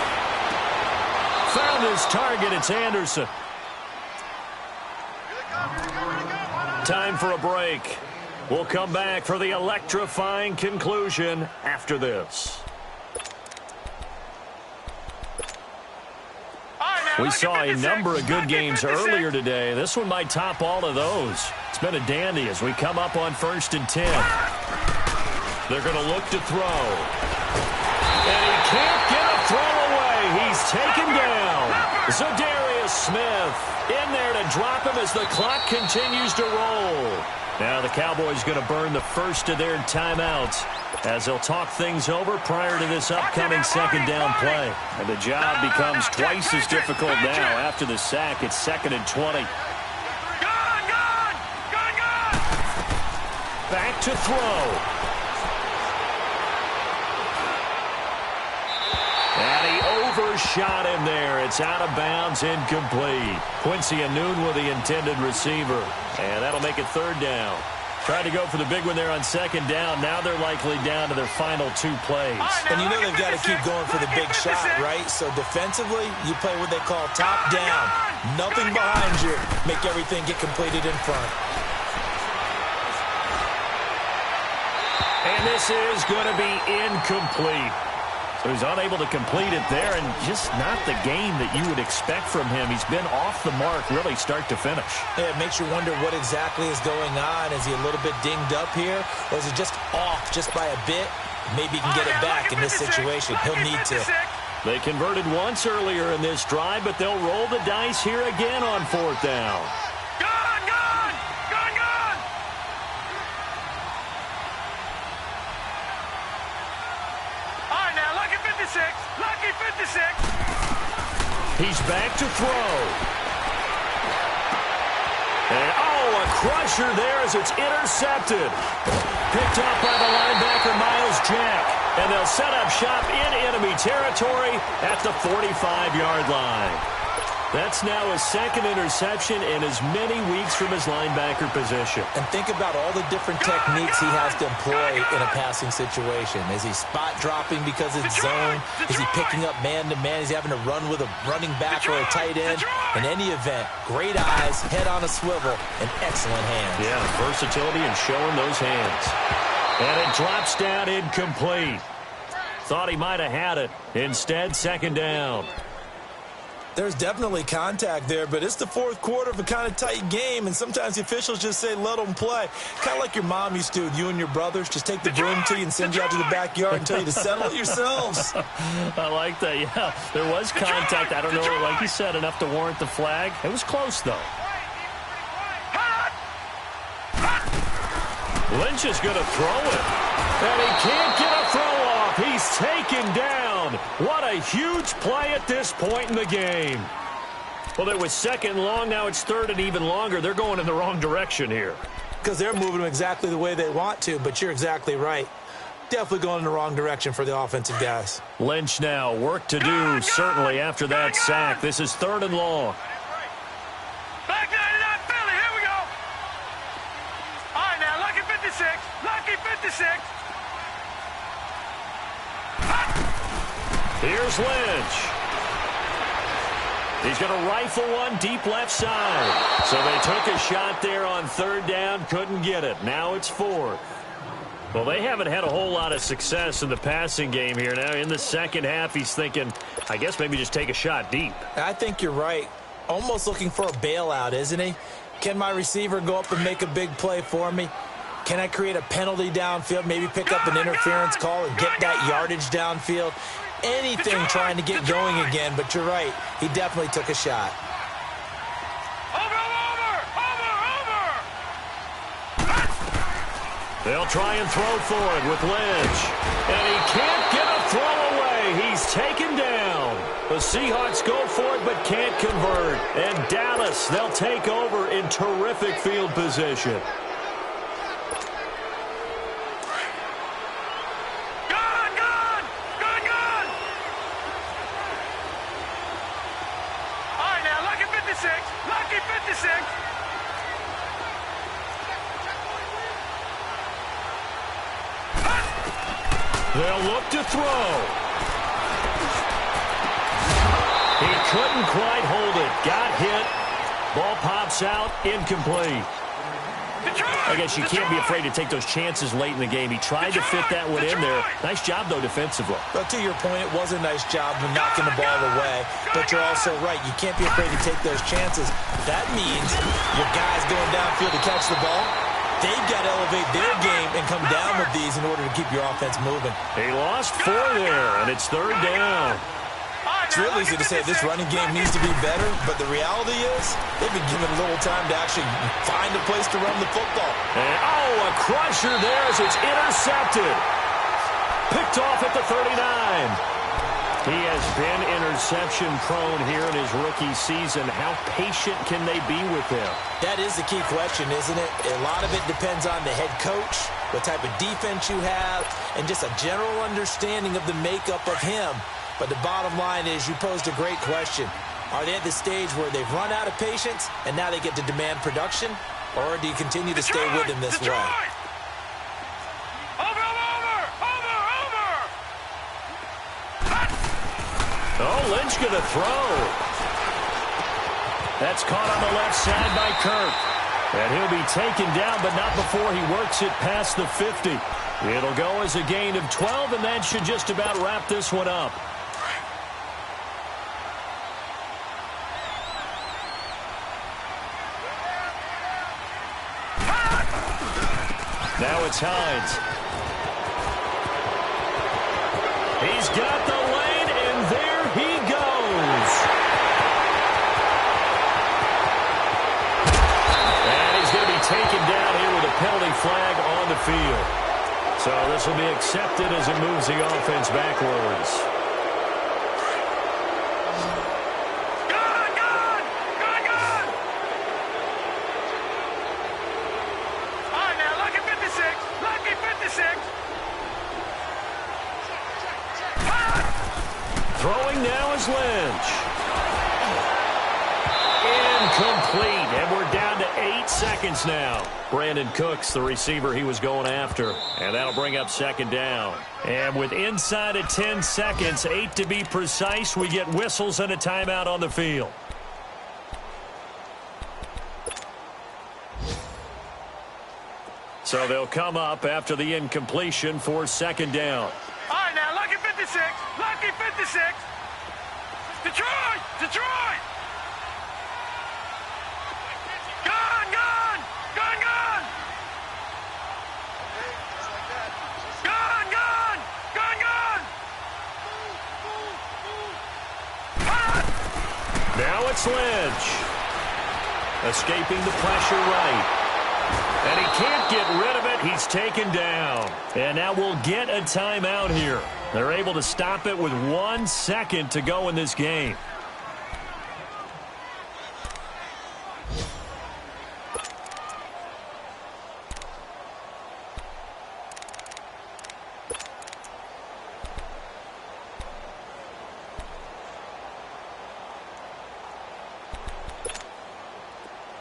[SPEAKER 4] Found his target. It's Anderson. Time for a break. We'll come back for the electrifying conclusion after this. We saw a number of good games earlier today. This one might top all of those. It's been a dandy as we come up on 1st and 10. They're going to look to throw. And he can't get a throw away. He's taken down. Zadarius Smith in there to drop him as the clock continues to roll. Now the Cowboys going to burn the first of their timeouts as they'll talk things over prior to this upcoming second down play. And the job becomes twice as difficult now after the sack. It's 2nd and 20. Back to throw. And he overshot him there. It's out of bounds, incomplete. Quincy Anoon with the intended receiver. And that'll make it 3rd down. Tried to go for the big one there on 2nd down. Now they're likely down to their final 2 plays.
[SPEAKER 5] And you know they've got to keep going for the big shot, right? So defensively, you play what they call top down. Nothing behind you. Make everything get completed in front.
[SPEAKER 4] And this is going to be incomplete. So he's unable to complete it there, and just not the game that you would expect from him. He's been off the mark really start to finish.
[SPEAKER 5] Yeah, it makes you wonder what exactly is going on. Is he a little bit dinged up here, or is he just off just by a bit? Maybe he can get it back in this situation. He'll need to.
[SPEAKER 4] They converted once earlier in this drive, but they'll roll the dice here again on 4th down.
[SPEAKER 6] Lucky 56.
[SPEAKER 4] He's back to throw. And, a crusher there as it's intercepted. Picked up by the linebacker, Miles Jack. And they'll set up shop in enemy territory at the 45-yard line. That's now his 2nd interception in as many weeks from his linebacker position.
[SPEAKER 5] And think about all the different techniques he has to employ in a passing situation. Is he spot dropping because it's zone? Is he picking up man-to-man? Is he having to run with a running back or a tight end? In any event, great eyes, head on a swivel, and excellent hands.
[SPEAKER 4] Yeah, versatility and showing those hands. And it drops down incomplete. Thought he might have had it. Instead, 2nd down.
[SPEAKER 5] There's definitely contact there, but it's the fourth quarter of a kind of tight game, and sometimes the officials just say, let them play. Kind of like your mom used to, you and your brothers, just take the broom to you and send you out to the backyard and tell you to settle it yourselves.
[SPEAKER 7] I like that, yeah. There was contact. I don't know, like you said, enough to warrant the flag. It was close, though. Lynch is going to throw it, and he can't get a throw off. He's taken down. What a huge play at this point in the game. Well, it was second and long. Now it's third and even longer. They're going in the wrong direction here.
[SPEAKER 5] Because they're moving them exactly the way they want to, but you're exactly right. Definitely going in the wrong direction for the offensive guys.
[SPEAKER 7] Lynch now, work to do, certainly after that sack. This is third and long.
[SPEAKER 6] Back 99 Philly, here we go. All right, now, lucky 56. Lucky 56.
[SPEAKER 7] Here's Lynch. He's going to rifle one deep left side. So they took a shot there on third down, couldn't get it. Now it's fourth. Well, they haven't had a whole lot of success in the passing game here. Now in the second half, he's thinking, I guess maybe just take a shot deep.
[SPEAKER 5] I think you're right. Almost looking for a bailout, isn't he? Can my receiver go up and make a big play for me? Can I create a penalty downfield, maybe pick up an interference call and get that yardage downfield? Anything trying to get going again, but you're right. He definitely took a shot.
[SPEAKER 7] They'll try and throw for it with Lynch. And he can't get a throw away. He's taken down. The Seahawks go for it but can't convert. And Dallas, they'll take over in terrific field position. They'll look to throw. He couldn't quite hold it. Got hit. Ball pops out. Incomplete. I guess you can't be afraid to take those chances late in the game. He tried to fit that one in there. Nice job, though, defensively.
[SPEAKER 5] But to your point, it was a nice job of knocking the ball away. But you're also right. You can't be afraid to take those chances. That means your guys going downfield to catch the ball, they've got to elevate their game and come down with these in order to keep your offense moving.
[SPEAKER 7] He lost 4 there, and it's third down.
[SPEAKER 5] It's real easy to say this running game needs to be better, but the reality is they've been given little time to actually find a place to run the football.
[SPEAKER 7] And, a crusher there as it's intercepted. Picked off at the 39. He has been interception-prone here in his rookie season. How patient can they be with him?
[SPEAKER 5] That is the key question, isn't it? A lot of it depends on the head coach, what type of defense you have, and just a general understanding of the makeup of him. But the bottom line is you posed a great question. Are they at the stage where they've run out of patience and now they get to demand production? Or do you continue to stay with him this way?
[SPEAKER 7] Oh, Lynch going to throw. That's caught on the left side by Kirk. And he'll be taken down, but not before he works it past the 50. It'll go as a gain of 12, and that should just about wrap this one up. Now it's Hines. He's got the lane, and there he goes. And he's going to be taken down here with a penalty flag on the field. So this will be accepted as it moves the offense backwards. Throwing now is Lynch. Incomplete, and we're down to 8 seconds now. Brandon Cooks, the receiver he was going after, and that'll bring up second down. And with inside of 10 seconds, 8 to be precise, we get whistles and a timeout on the field. So they'll come up after the incompletion for second down.
[SPEAKER 6] All right, now, lucky 56. Lucky 56. Detroit! Detroit! Gone, gone! Gone, gone! Gone, gone! Gone, gone!
[SPEAKER 7] Now it's Lynch. Escaping the pressure right. And he can't get rid of it. He's taken down. And now we'll get a timeout here. They're able to stop it with 1 second to go in this game.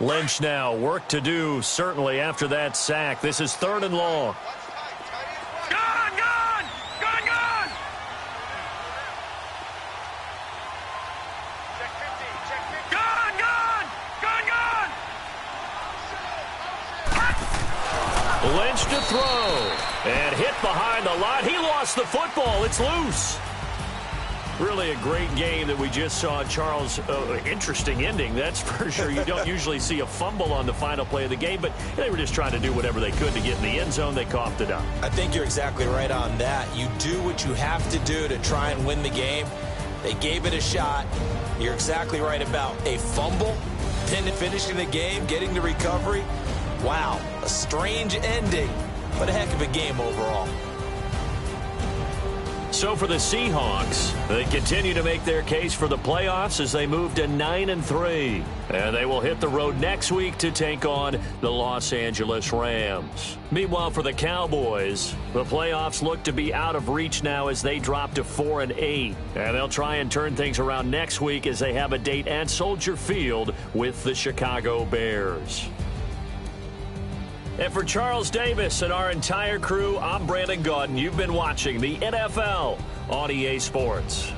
[SPEAKER 7] Lynch now, work to do, certainly after that sack. This is 3rd and long.
[SPEAKER 6] Gone, gone! Gone, gone! Gone, gone! Gone, gone!
[SPEAKER 7] Lynch to throw. And hit behind the line. He lost the football. It's loose. Really a great game that we just saw, Charles. Interesting ending, that's for sure. You don't usually see a fumble on the final play of the game, but they were just trying to do whatever they could to get in the end zone. They coughed it up.
[SPEAKER 5] I think you're exactly right on that. You do what you have to do to try and win the game. They gave it a shot. You're exactly right about a fumble, then finishing the game, getting the recovery. Wow, a strange ending, but a heck of a game overall.
[SPEAKER 7] So for the Seahawks, they continue to make their case for the playoffs as they move to 9-3. And they will hit the road next week to take on the Los Angeles Rams. Meanwhile, for the Cowboys, the playoffs look to be out of reach now as they drop to 4-8. And they'll try and turn things around next week as they have a date at Soldier Field with the Chicago Bears. And for Charles Davis and our entire crew, I'm Brandon Gaudin. You've been watching the NFL on EA Sports.